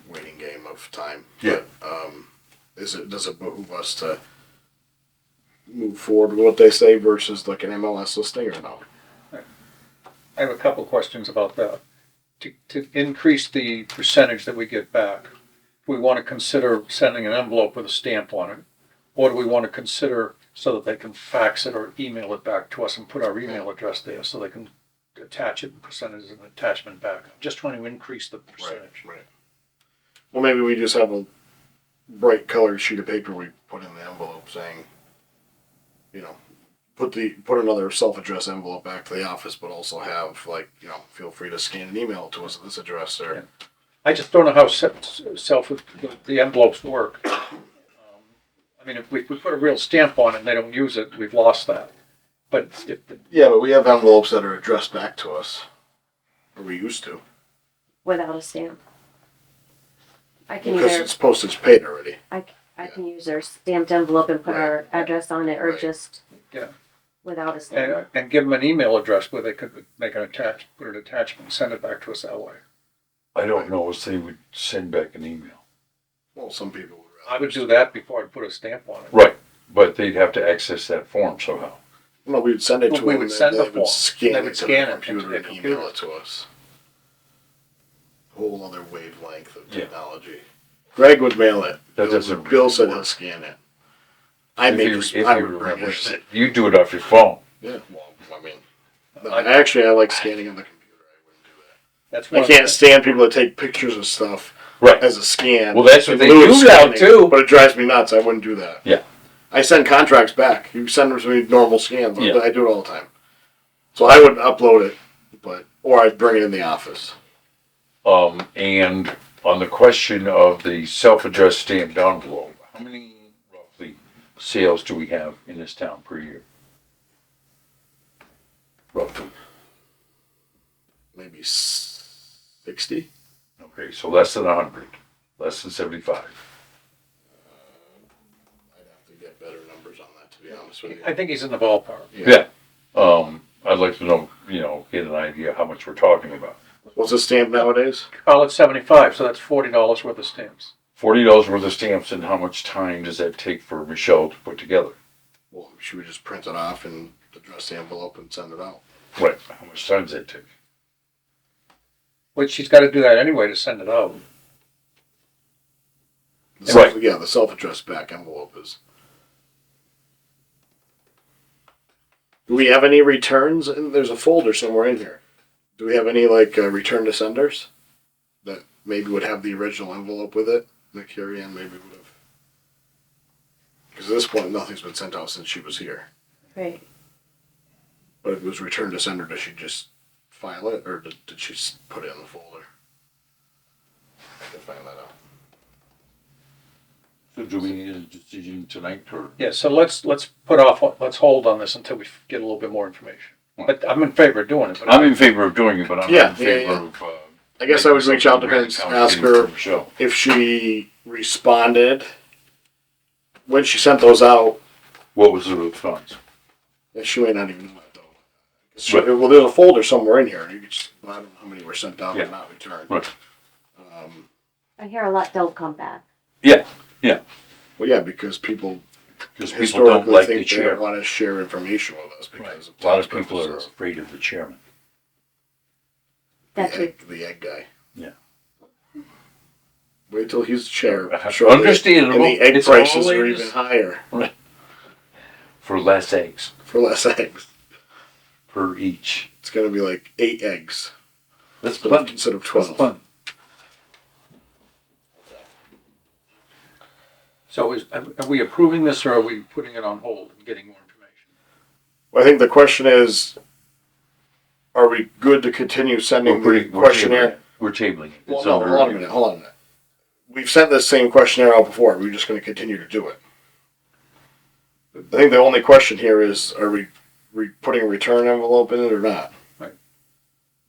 waiting game of time. Yeah. But, does it behoove us to move forward with what they say versus like an MLS listing or no? I have a couple questions about that. To increase the percentage that we get back, do we want to consider sending an envelope with a stamp on it? Or do we want to consider so that they can fax it or email it back to us and put our email address there so they can attach it in percentage and attachment back? I'm just trying to increase the percentage. Right. Well, maybe we just have a bright colored sheet of paper we put in the envelope saying, put another self-addressed envelope back to the office, but also have feel free to scan and email it to us at this address or. Yeah. I just don't know how the envelopes work. I mean, if we put a real stamp on it and they don't use it, we've lost that. But Yeah, but we have envelopes that are addressed back to us, or we used to, without a stamp. I can because either it's postage paid already. I can use their stamped envelope and put our address on it, or Right. just Yeah. without a stamp. and give them an email address where they could make an put an attachment and send it back to us that way. I don't know if they would send back an email. Well, some people would rather. I would do that before I'd put a stamp on it. Right, but they'd have to access that form somehow. No, we would send it to We them. would and send they the would form. scan They it would to scan the it into computer their and email computer. it to us. Whole other wavelength of Yeah. technology. Greg would mail it. That doesn't Bill really said work. he'll scan it. I If may you- just. if I you would bring remember, it. you do it off your phone. Yeah. Well, I mean, no, I like scanning on the computer. I wouldn't do that. That's I one. can't stand people that take pictures of stuff Right. as a scan. Well, that's what in they lieu of do now, scanning, too. But it drives me nuts. I wouldn't do that. Yeah. I send contracts back. You send them to me normal scans. Yeah. I do it all the time. So I would upload it, or I'd bring it in the office. And on the question of the self-addressed stamped envelope, how many roughly sales do we have in this town per year? Roughly. Maybe 60. Okay, so less than 100, less than 75. I'd have to get better numbers on that, to be honest with you. I think he's in the ballpark. Yeah. I'd like to know, get an idea how much we're talking about. What's a stamp nowadays? Call it 75, so that's $40 worth of stamps. $40 worth of stamps, and how much time does that take for Michelle to put together? Well, she would just print it off and address the envelope and send it out. Right. How much time does that take? Which she's got to do that anyway to send it out. Right. Yeah, the self-addressed back envelope is. Do we have any returns? And there's a folder somewhere in here. Do we have any return to senders that maybe would have the original envelope with it? That Carrie Ann maybe would have. Because at this point, nothing's been sent out since she was here. Right. But if it was returned to sender, does she just file it, or did she put it in the folder? I can find that out. So do we need a decision tonight, or? Yeah, so let's hold on this until we get a little bit more information. But I'm in favor of doing it. But I'm in favor of doing it, but I'm not in favor of. I guess I would reach out to her and ask her Michelle. if she responded when she sent those out. What was the response? And she may not even know it though. Right. Well, there's a folder somewhere in here. And you could just, I don't know how many were sent out Yeah. and not returned. Right. I hear a lot don't come back. Yeah. Well, yeah, because people Because people don't historically like the think they don't chairman. want to share information with us Right. because A lot of tax people are purposes. afraid of the chairman. That's The egg guy. Yeah. Wait till he's chair. Understandable. And the egg It's prices are always- even higher For less eggs for less eggs. per each. It's going to be like 8 eggs That's plenty. instead of That's 12. plenty. So are we approving this or are we putting it on hold and getting more information? Well, I think the question is, are we good to continue sending the questionnaire? We're tabling it. Well, It's no, under hold on a review. minute, hold on a minute. We've sent this same questionnaire out before. We're just going to continue to do it. I think the only question here is, are we putting a return envelope in it or not?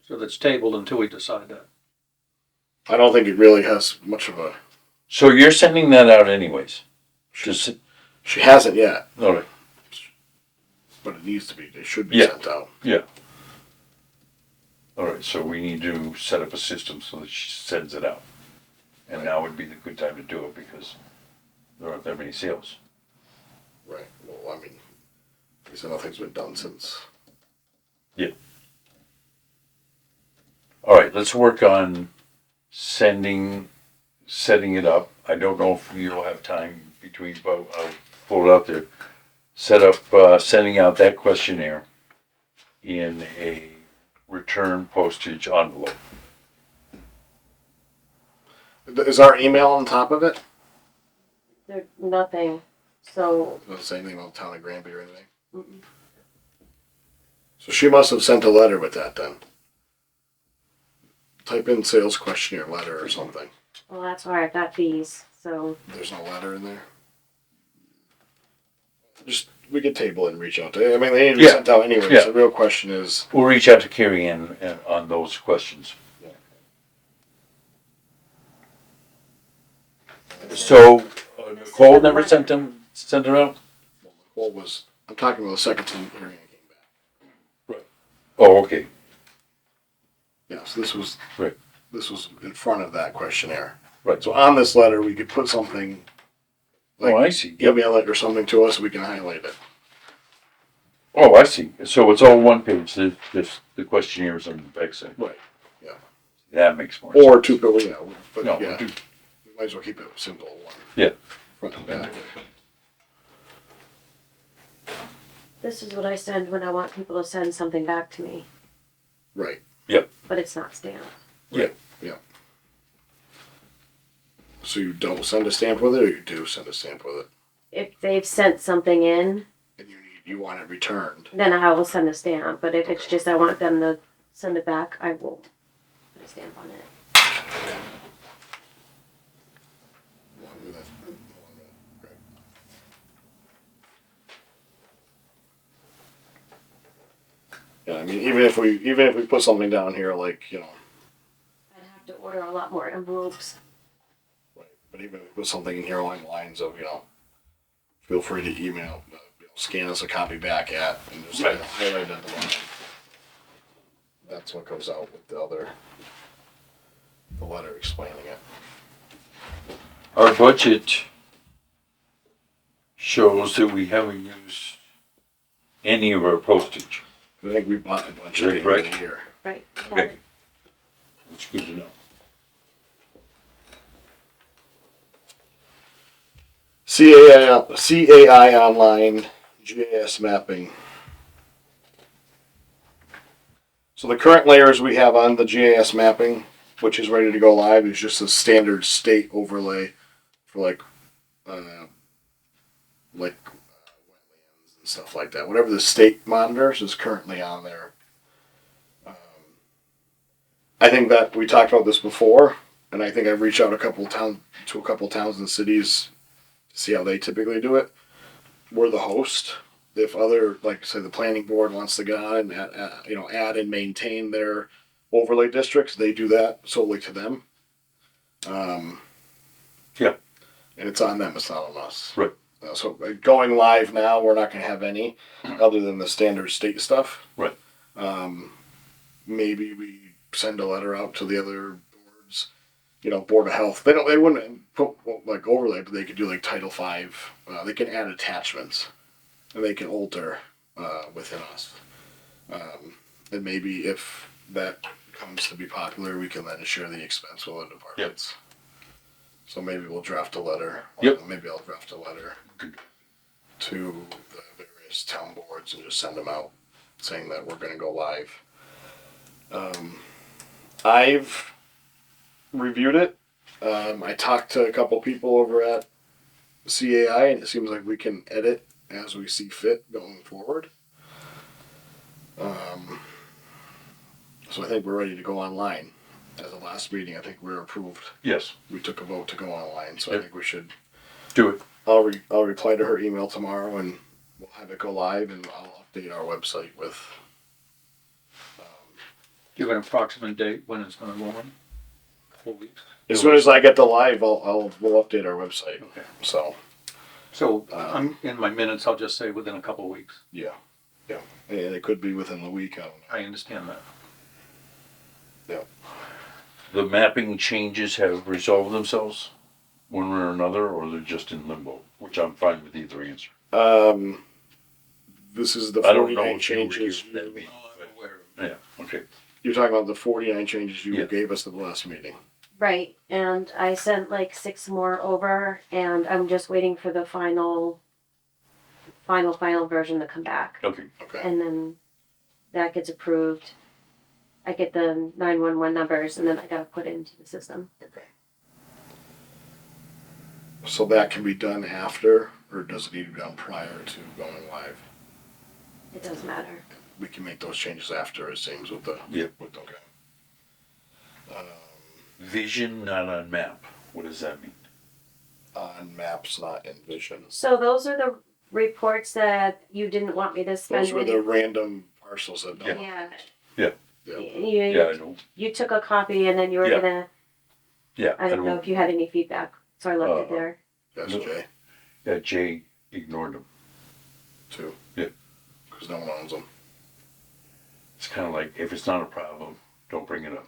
So that's tabled until we decide that. I don't think it really has much of a. So you're sending that out anyways? Just, She hasn't yet, all right. but it needs to be. It should be Yeah. sent out. All right, so we need to set up a system so that she sends it out. And now would be the good time to do it because there aren't that many sales. Right. Well, I mean, he said nothing's been done since. All right, let's work on setting it up. I don't know if you'll have time between, but I'll pull it out there. Set up, sending out that questionnaire in a return postage envelope. Is our email on top of it? There's nothing, so, Doesn't say anything about town of Granby or anything. mm-mm. So she must have sent a letter with that then. Type in sales questionnaire letter or something. Well, that's why I've got these, so, There's no letter in there. Just we could table it and reach out to. I mean, they need to be Yeah. sent out anyway. Yeah. So the real question is, We'll reach out to Carrie Ann on those questions. So, Nicole never sent it out? what was? I'm talking about the second time hearing I came back. Oh, okay. Yeah. So this was. Right. This was in front of that questionnaire. Right. So on this letter, we could put something. Oh, I see. Yep. Email it or something to us. We can highlight it. Oh, I see. So it's all one page. Just the questionnaire is on the back side. Right. Yeah. That makes more sense. Or two, but but No, yeah, do- we might as well keep it simple. One. Yeah. Front and back. this is what I send when I want people to send something back to me, Right. but it's not stamped. So you don't send a stamp with it, or you do send a stamp with it, If they've sent something in, and you want it returned. then I will send a stamp, but if it's just I want them to send it back, I will put a stamp on it. Yeah, I mean, even if we put something down here, like I'd have to order a lot more envelopes. right, but even if we put something in here along the lines of, feel free to email, scan us a copy back at, and just Right. highlight at the line. That's what goes out with the letter explaining it. Our budget shows that we haven't used any of our postage. I think we bought a bunch Is that at the end of correct? the year. Right. Okay. That's good to know. CAI online, GIS mapping. So the current layers we have on the GIS mapping, which is ready to go live, is just a standard state overlay for wetlands and stuff like that. Whatever the state monitors is currently on there. I think that we talked about this before, and I think I've reached out to a couple towns and cities to see how they typically do it. We're the host. If other, like say the planning board wants to get on and add and maintain their overlay districts, they do that solely to them. Yeah. And it's on them. It's not on us. Right. So going live now, we're not going to have any other than the standard state stuff. Right. Maybe we send a letter out to the other boards Board of Health. They wouldn't put like overlay, but they could do like Title V. They can add attachments, and they can alter within us. And maybe if that comes to be popular, we can then share the expense with other departments. So maybe we'll draft a letter. Yep. Maybe I'll draft a letter to the various town boards and just send them out saying that we're going to go live. I've reviewed it. I talked to a couple people over at CAI, and it seems like we can edit as we see fit going forward. So I think we're ready to go online. At the last meeting, I think we were approved. Yes, We took a vote to go online, so I Yep. think we should. do it. I'll reply to her email tomorrow, and we'll have it go live, and I'll update our website with. Do you have an approximate date when it's gonna go on? Couple of weeks? As soon as I get the live, we'll update our website. Okay. So So, I'm, in my minutes, I'll just say within a couple of weeks. yeah, and it could be within the week. I don't know. I understand that. The mapping changes have resolved themselves one way or another, or they're just in limbo, which I'm fine with either answer. This is the I don't know 49 if you were changes. here for that meeting, Yeah, okay. You're talking about the 49 changes you Yeah. gave us at the last meeting. Right, and I sent like 6 more over, and I'm just waiting for the final version to come back. Okay, Okay. And then that gets approved. I get the 911 numbers, and then I gotta put it into the system. Okay. So that can be done after, or does it need to be done prior to going live? It doesn't matter. We can make those changes after, it seems, with the. Yep. Okay. vision not on map, what does that mean? On maps, not in vision. So those are the reports that you didn't want me to spend. Those were the random parcels that don't. Yeah. Yeah. Yeah, I know, You took a copy, and then you were Yeah. gonna. yeah. I don't know if you had any feedback, so I left it there. That's No. Jay, Yeah, Jay ignored them. too. Yeah. Because no one owns them. It's kind of like, if it's not a problem, don't bring it up.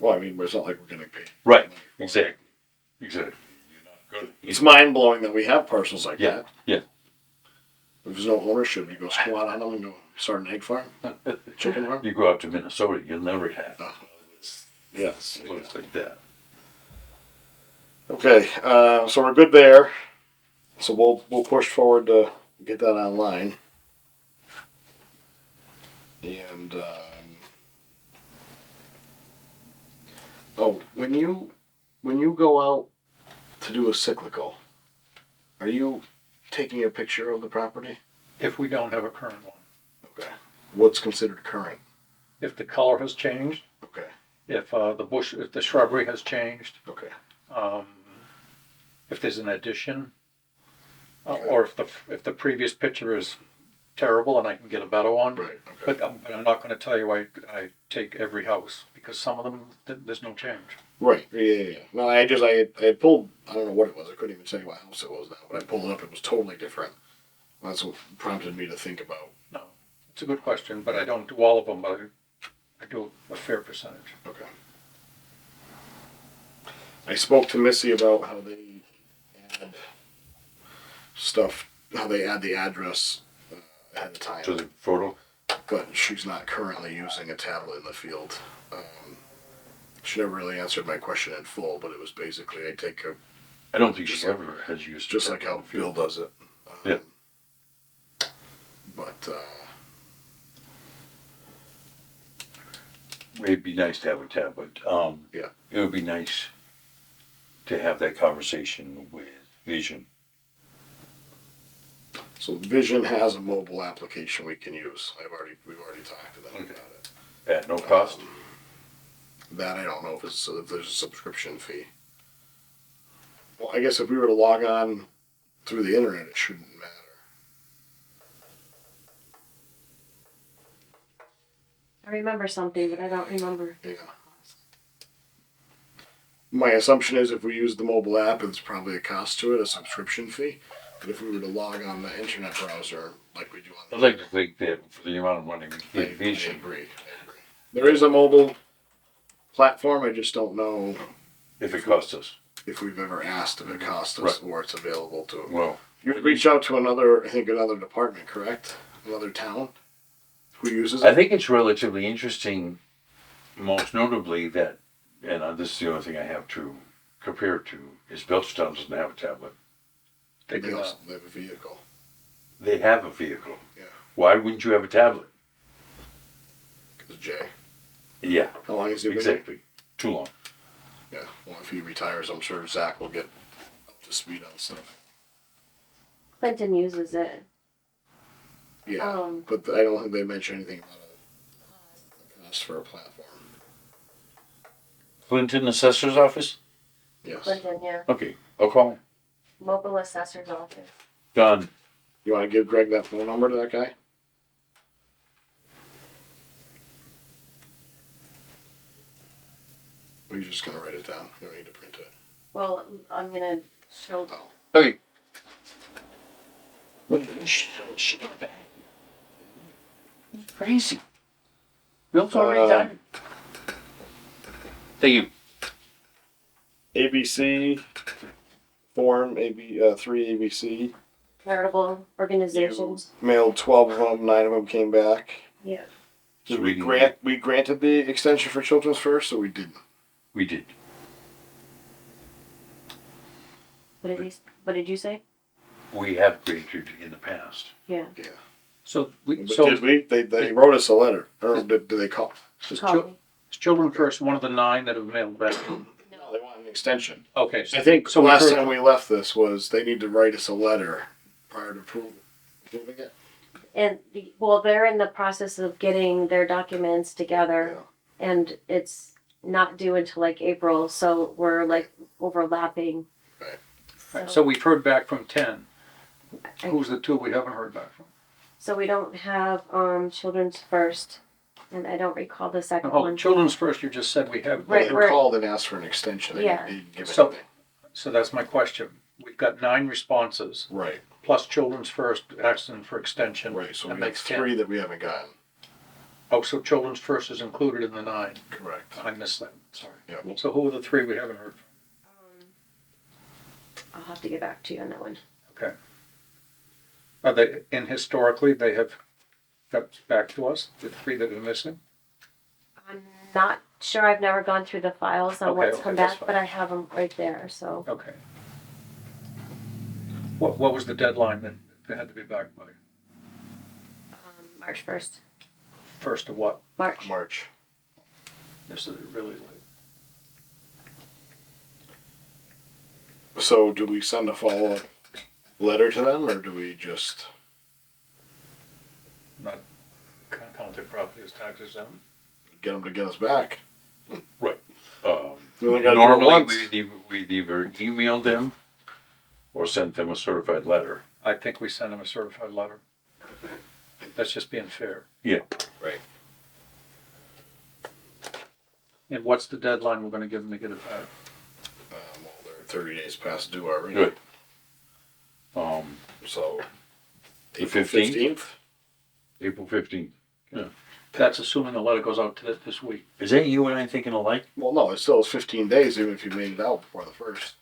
Well, I mean, it's not like we're getting paid. Right, exactly. You're not good. It's mind blowing that we have parcels like Yeah, that. yeah. If there's no ownership, you go squat on them and go start an egg farm, chicken farm. You go out to Minnesota, you'll never have Yes. place like that. Okay, so we're good there. So we'll push forward to get that online. And when you go out to do a cyclical, are you taking a picture of the property? If we don't have a current one. Okay. What's considered current? If the color has changed, Okay. if if the shrubbery has changed, Okay. if there's an addition, Okay. or if the previous picture is terrible and I can get a better one. Right. Okay. But I'm not going to tell you I take every house, because some of them there's no change. Right. Yeah. No, I had pulled. I don't know what it was. I couldn't even tell you what house it was now. But I pulled it up. It was totally different. That's what prompted me to think about. No, it's a good question, but I don't do all of them. But I do a fair percentage. Okay. I spoke to Missy about how they add stuff, how they add the address ahead of time. To the photo? But she's not currently using a tablet in the field. She never really answered my question in full, but it was basically I take a I don't think she ever has used just it. like how Bill does it. Yeah. But It'd be nice to have a tablet. Yeah. It would be nice to have that conversation with Vision. so Vision has a mobile application we can use. We've already talked to them Okay. about it. At no cost? That I don't know if there's a subscription fee. Well, I guess if we were to log on through the internet, it shouldn't matter. I remember something, but I don't remember. Yeah. My assumption is if we use the mobile app, it's probably a cost to it, a subscription fee. But if we were to log on the internet browser like we do on I'd like to think that for the amount of money we I get Vision, agree. There is a mobile platform. I just don't know if it costs us. if we've ever asked if it costs us or it's available to. Well, You reach out to another department, correct? Another town who uses I it. think it's relatively interesting, most notably that, and this is the only thing I have to compare it to, is Belchertown doesn't have a tablet. They They do also not. they have a vehicle. They have a vehicle. Yeah. Why wouldn't you have a tablet? Because Jay. Yeah, How long has he been? exactly. Too long. Yeah. Well, if he retires, I'm sure Zach will get up to speed on stuff. Clinton uses it. Yeah. But I don't think they mentioned anything about a cost for a platform. Clinton Assessor's Office? Yes. Clinton, yeah. Okay, I'll call him. Mobile assessor's office. Done. You want to give Greg that phone number to that guy? Or you just gonna write it down? You don't need to print it. Well, I'm gonna show. Okay. Crazy. Bill's already done. Thank you. ABC form 3 ABC Charitable organizations. mailed 12 of them. 9 of them came back. Yeah. Did we granted the extension for Children's First, or we didn't? We did. What did you say? We have granted in the past. Yeah. Yeah. So we, But so did we? They wrote us a letter. Or did they call? is Call me. Children First one of the 9 that have mailed back? No, they want an extension. Okay, so I think so the last heard- time we left this was they need to write us a letter prior to approving it. And they're in the process of getting their documents together, and it's not due until like April, so we're like overlapping. Right, so we've heard back from 10. Who's the 2 we haven't heard back from? So we don't have Children's First, and I don't recall the second Hold one. on, Children's First, you just said we have. Right, They we're- called and asked for an extension. They Yeah. didn't give So- anything. So that's my question. We've got 9 responses, Right. plus Children's First asking for extension. Right. So That we have makes 10. 3 that we haven't gotten. Oh, so Children's First is included in the 9. Correct. I missed that, sorry. Yeah. So who are the 3 we haven't heard from? I'll have to get back to you on that one. Okay. Are they, and historically, they have got back to us, the 3 that are missing? I'm not sure. I've never gone through the files on Okay, what's okay, come that's back, fine. but I have them right there. So Okay. What was the deadline that they had to be back by? March 1st. First of what? March. March. This is really late. So do we send a follow-up letter to them, or do we just? Not count their property as taxes then? Get them to get us back. We only gotta do it Normally, once. we'd either email them or send them a certified letter. I think we send them a certified letter. That's just being fair. Yeah. Right. And what's the deadline we're gonna give them to get it back? Well, they're 30 days past due already. Good. So. The April 15th? April 15th. That's assuming the letter goes out to this week. Is that you and I thinking alike? Well, no, it still is 15 days, even if you made it out before the 1st.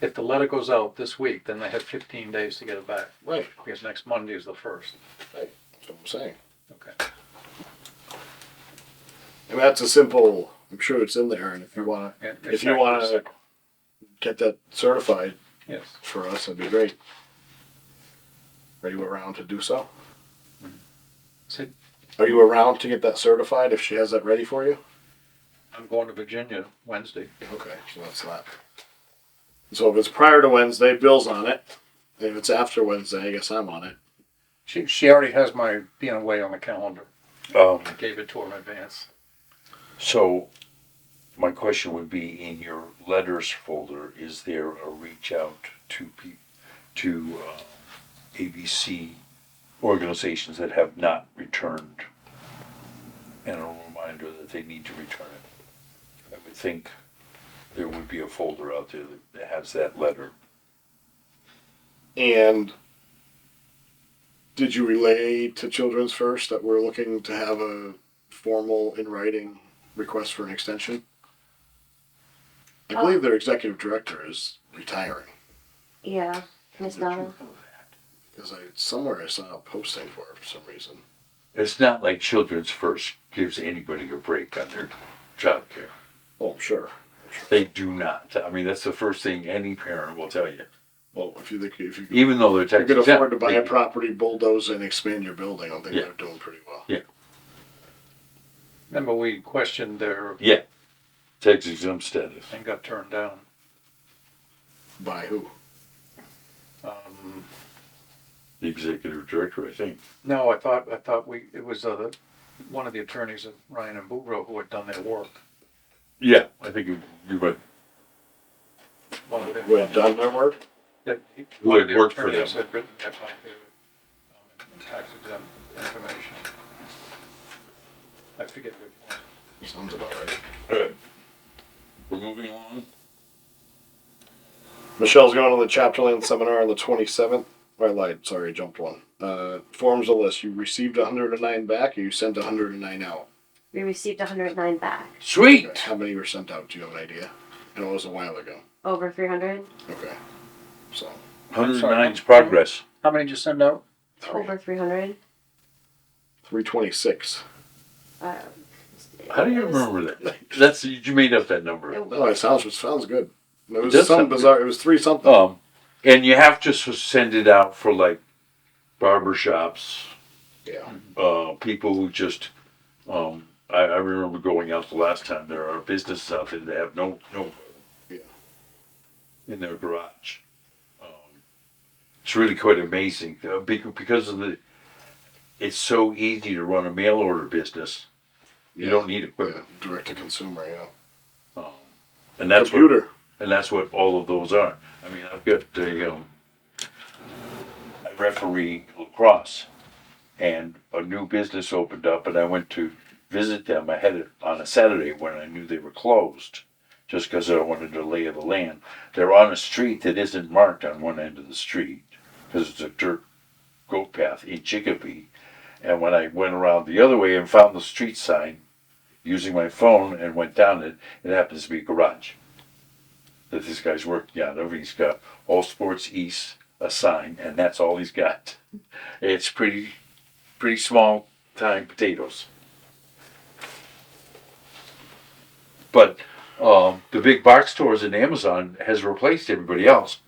If the letter goes out this week, then they have 15 days to get it back, Right. because next Monday is the 1st. That's what I'm saying. Okay. And that's a simple. I'm sure it's in there, and if you want to, And if you want to get that certified Yes. for us, that'd be great. Are you around to do so? So Are you around to get that certified if she has that ready for you? I'm going to Virginia Wednesday. Okay, so that's that. So if it's prior to Wednesday, Bill's on it. And if it's after Wednesday, I guess I'm on it. She already has my being away on the calendar. I gave it to her in advance. So, my question would be, in your letters folder, is there a reach out to ABC organizations that have not returned, and a reminder that they need to return it? I would think there would be a folder out there that has that letter. And did you relay to Children's First that we're looking to have a formal in writing request for an extension? I believe their executive director is retiring. Yeah, Miss Donna. Because somewhere I saw a posting for it for some reason. It's not like Children's First gives anybody a break on their child care. Oh, I'm sure. They do not. I mean, that's the first thing any parent will tell you. Well, if you Even though they're tax could exempt, afford to buy they- a property, bulldoze and expand your building, I think Yeah. they're doing pretty well. Remember, we questioned their, Yeah, tax exempt status. and got turned down. By who? The executive director, I think. No, I thought it was one of the attorneys of Ryan and Boudreaux who had done their work. Yeah, I think you're right. One of the- Who had done their work? Who had worked for them. attorneys had written that like tax exempt information. I forget which one. Sounds about right. Alright. We're moving on. Michelle's going to the Chapter Land seminar on the 27th. I lied. Sorry, I jumped one. Forms a list. You received 109 back, or you sent 109 out? We received 109 back. Sweet! Okay. How many were sent out? Do you have an idea? I know it was a while ago. Over 300. Okay. So. 109's progress. How many did you send out? Over 300. 326. How do you remember that? That's, you made up that number. No, it sounds good. It was does some sound bizarre. It was 3 something. And you have to send it out for like barber shops, Yeah. people who just, I remember going out the last time, there are businesses out there that have no Yeah. in their garage. It's really quite amazing because of it's so easy to run a mail order business. You don't need equipment. Yeah. Direct to consumer. Yeah. And that's Computer. and that's what all of those are. I mean, I've got I referee lacrosse, and a new business opened up, and I went to visit them. I had it on a Saturday when I knew they were closed, just because I wanted to lay of the land. They're on a street that isn't marked on one end of the street, because it's a dirt goat path in Chicopee. And when I went around the other way and found the street sign, using my phone and went down it, it happens to be a garage that this guy's working out of. He's got All Sports East, a sign, and that's all he's got. It's pretty small time potatoes. But the big box stores and Amazon has replaced everybody else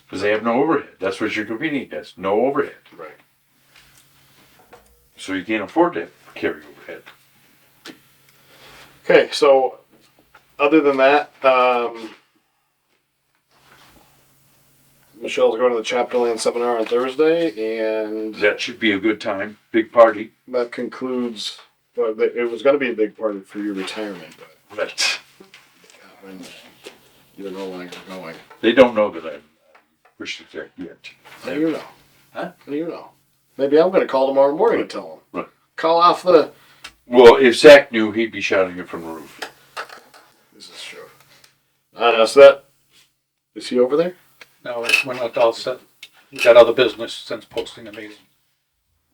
because they have no overhead. That's what your convenience has, no overhead. Right. So you can't afford to carry overhead. Okay. So, other than that, Michelle's going to the Chapter Land seminar on Thursday, and That should be a good time. Big party. that concludes. Well, it was going to be a big party for your retirement, But when you're no longer going. they don't know that I'm pushed it there yet. How do you know? Huh? How do you know? Maybe I'm going to call tomorrow morning and tell him. Right. Call off the. Well, if Zach knew, he'd be shouting it from the roof. This is true. So that is he over there? No, we're not all set. We got other business since posting the meeting.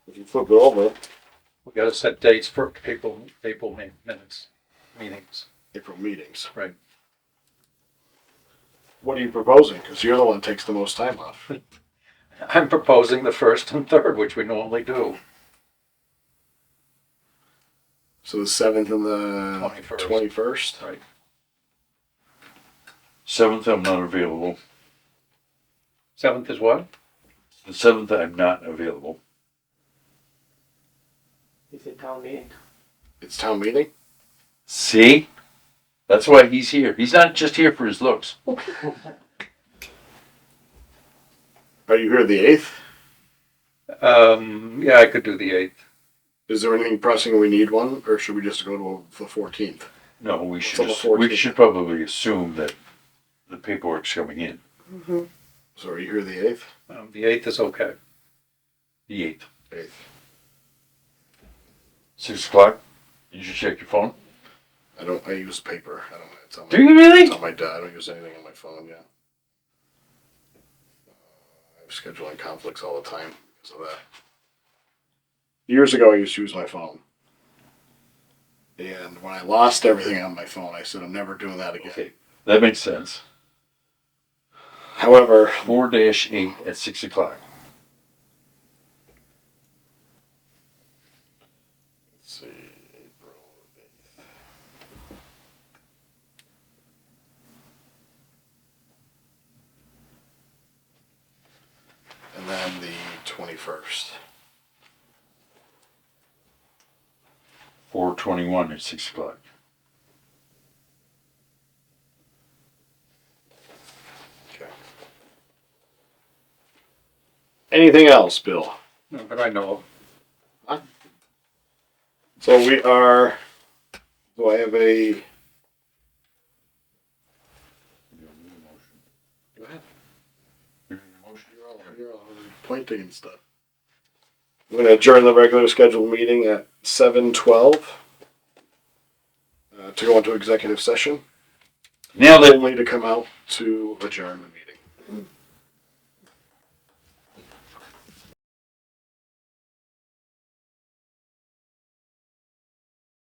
If you flip it over, We got to set dates for April minutes, meetings. April meetings. Right. What are you proposing? Because you're the one that takes the most time off. I'm proposing the 1st and 3rd, which we normally do. So the 7th and the 21st. 21st. Right. 7th, I'm not available. 7th is what? The 7th, I'm not available. Is it town meeting? It's town meeting. See? That's why he's here. He's not just here for his looks. Are you here the 8th? Yeah, I could do the 8th. Is there anything pressing we need one, or should we just go to the 14th? No, we It's should on the just, we 14th. should probably assume that the paperwork's coming in. Mm-hmm. So are you here the 8th? The 8th is okay. The 8th. 8th. 6 o'clock. You should check your phone. I use paper. I don't. It's on my, Do you really? It's on my I don't use anything on my phone yet. I have scheduling conflicts all the time because of that. Years ago, I used to use my phone. And when I lost everything on my phone, I said, I'm never doing that again. Okay, that makes sense. However, 4-8 at 6 o'clock. let's see, April 8th. And then the 21st. 4/21 at 6 o'clock. Okay. Anything else, Bill? No, but I know of. So we are. Do I have a? Go ahead. You're all pointing and stuff. I'm going to adjourn the regular scheduled meeting at 7:12 to go into executive session. Nailed it. Only to come out to adjourn the meeting.